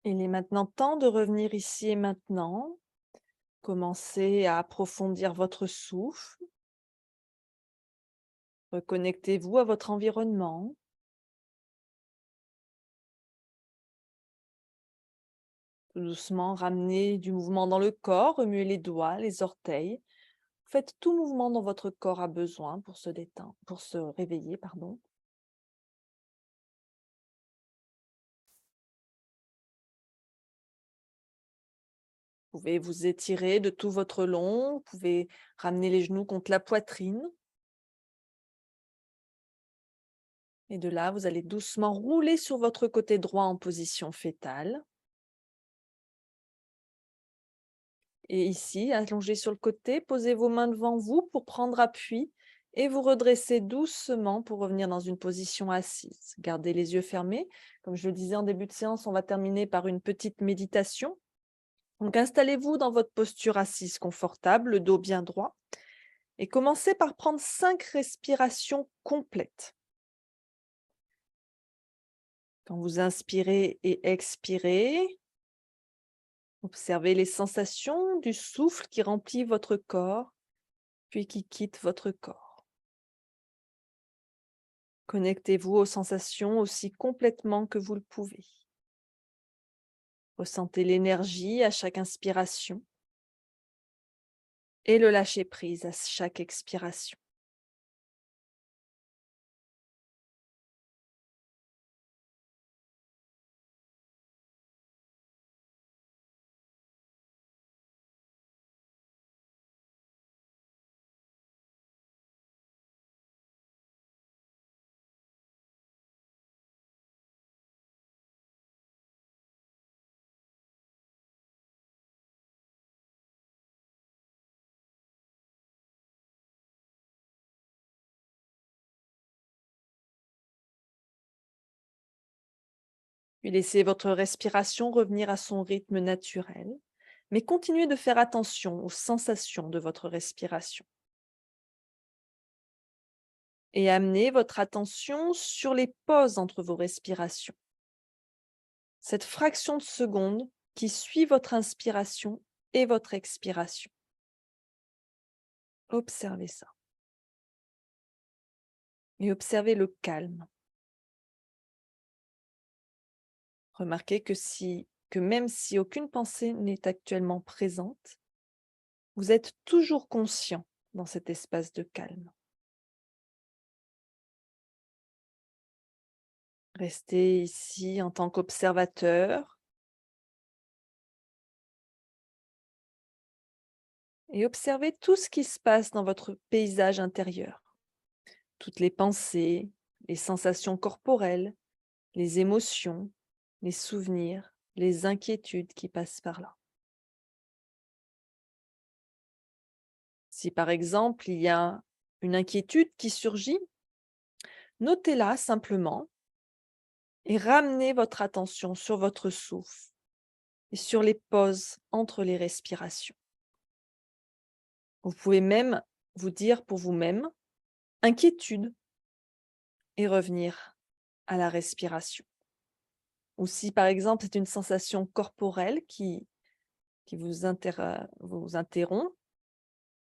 Il est maintenant temps de revenir ici et maintenant. Commencez à approfondir votre souffle. Reconnectez-vous à votre environnement. Tout doucement, ramenez du mouvement dans le corps, remuez les doigts, les orteils. Faites tout mouvement dont votre corps a besoin pour se détendre, pour se réveiller, pardon. Vous pouvez vous étirer de tout votre long, vous pouvez ramener les genoux contre la poitrine. Et de là, vous allez doucement rouler sur votre côté droit en position fétale. Et ici, allongé sur le côté, posez vos mains devant vous pour prendre appui et vous redressez doucement pour revenir dans une position assise. Gardez les yeux fermés. Comme je le disais en début de séance, on va terminer par une petite méditation. Donc installez-vous dans votre posture assise confortable, le dos bien droit, et commencez par prendre 5 respirations complètes. Quand vous inspirez et expirez, observez les sensations du souffle qui remplit votre corps, puis qui quitte votre corps. Connectez-vous aux sensations aussi complètement que vous le pouvez. Ressentez l'énergie à chaque inspiration et le lâcher-prise à chaque expiration. Puis laissez votre respiration revenir à son rythme naturel, mais continuez de faire attention aux sensations de votre respiration. et amenez votre attention sur les pauses entre vos respirations. Cette fraction de seconde qui suit votre inspiration et votre expiration. Observez ça. Et observez le calme. Remarquez que même si aucune pensée n'est actuellement présente, vous êtes toujours conscient dans cet espace de calme. Restez ici en tant qu'observateur et observez tout ce qui se passe dans votre paysage intérieur. Toutes les pensées, les sensations corporelles, les émotions, les souvenirs, les inquiétudes qui passent par là. Si par exemple il y a une inquiétude qui surgit, notez-la simplement et ramenez votre attention sur votre souffle et sur les pauses entre les respirations. Vous pouvez même vous dire pour vous-même inquiétude et revenir à la respiration. Ou si par exemple c'est une sensation corporelle qui vous interrompt,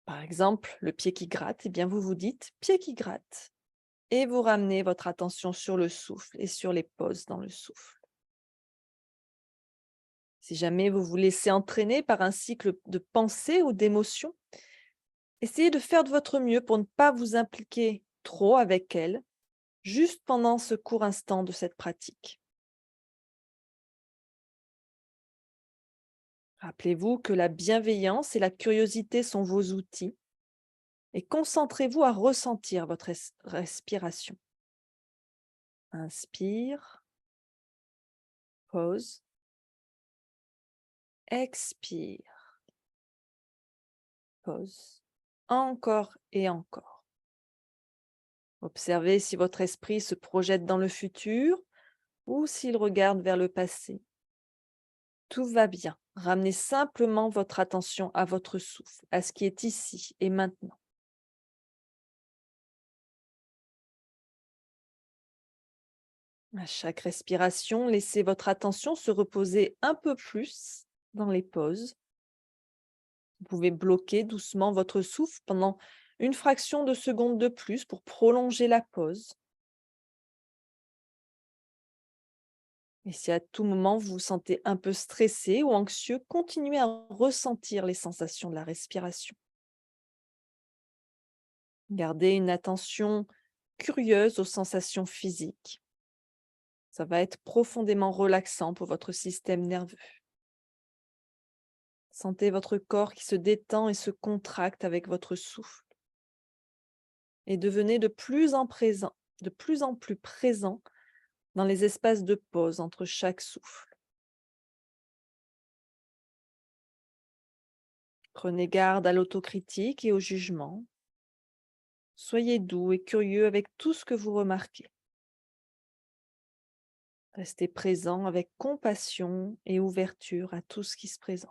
par exemple le pied qui gratte, eh bien vous vous dites pied qui gratte et vous ramenez votre attention sur le souffle et sur les pauses dans le souffle. Si jamais vous vous laissez entraîner par un cycle de pensée ou d'émotions, essayez de faire de votre mieux pour ne pas vous impliquer trop avec elles, juste pendant ce court instant de cette pratique. Rappelez-vous que la bienveillance et la curiosité sont vos outils et concentrez-vous à ressentir votre respiration. Inspire, pause, expire, pause, encore et encore. Observez si votre esprit se projette dans le futur ou s'il regarde vers le passé. Tout va bien. Ramenez simplement votre attention à votre souffle, à ce qui est ici et maintenant. À chaque respiration, laissez votre attention se reposer un peu plus dans les pauses. Vous pouvez bloquer doucement votre souffle pendant une fraction de seconde de plus pour prolonger la pause. Et si à tout moment vous vous sentez un peu stressé ou anxieux, continuez à ressentir les sensations de la respiration. Gardez une attention curieuse aux sensations physiques. Ça va être profondément relaxant pour votre système nerveux. Sentez votre corps qui se détend et se contracte avec votre souffle. Et devenez de plus en plus présent dans les espaces de pause entre chaque souffle. Prenez garde à l'autocritique et au jugement. Soyez doux et curieux avec tout ce que vous remarquez. Restez présent avec compassion et ouverture à tout ce qui se présente.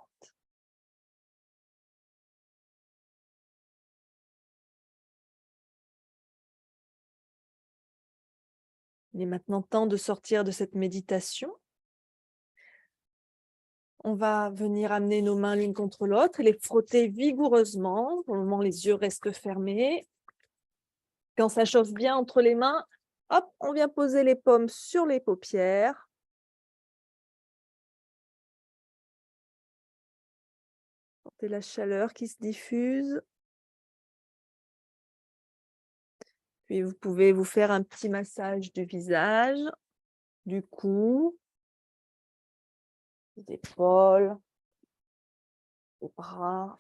Il est maintenant temps de sortir de cette méditation. On va venir amener nos mains l'une contre l'autre et les frotter vigoureusement. Pour le moment, les yeux restent fermés. Quand ça chauffe bien entre les mains, hop, on vient poser les paumes sur les paupières. Sentez la chaleur qui se diffuse. Puis vous pouvez vous faire un petit massage du visage, du cou, des épaules, des bras,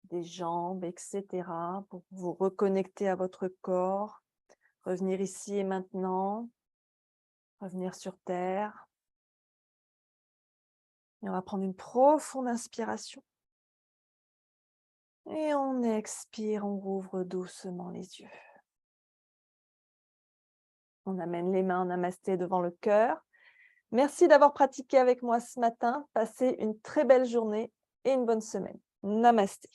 des jambes, etc. pour vous reconnecter à votre corps, revenir ici et maintenant, revenir sur terre. Et on va prendre une profonde inspiration. Et on expire, on rouvre doucement les yeux. On amène les mains en namasté devant le cœur. Merci d'avoir pratiqué avec moi ce matin. Passez une très belle journée et une bonne semaine. Namasté.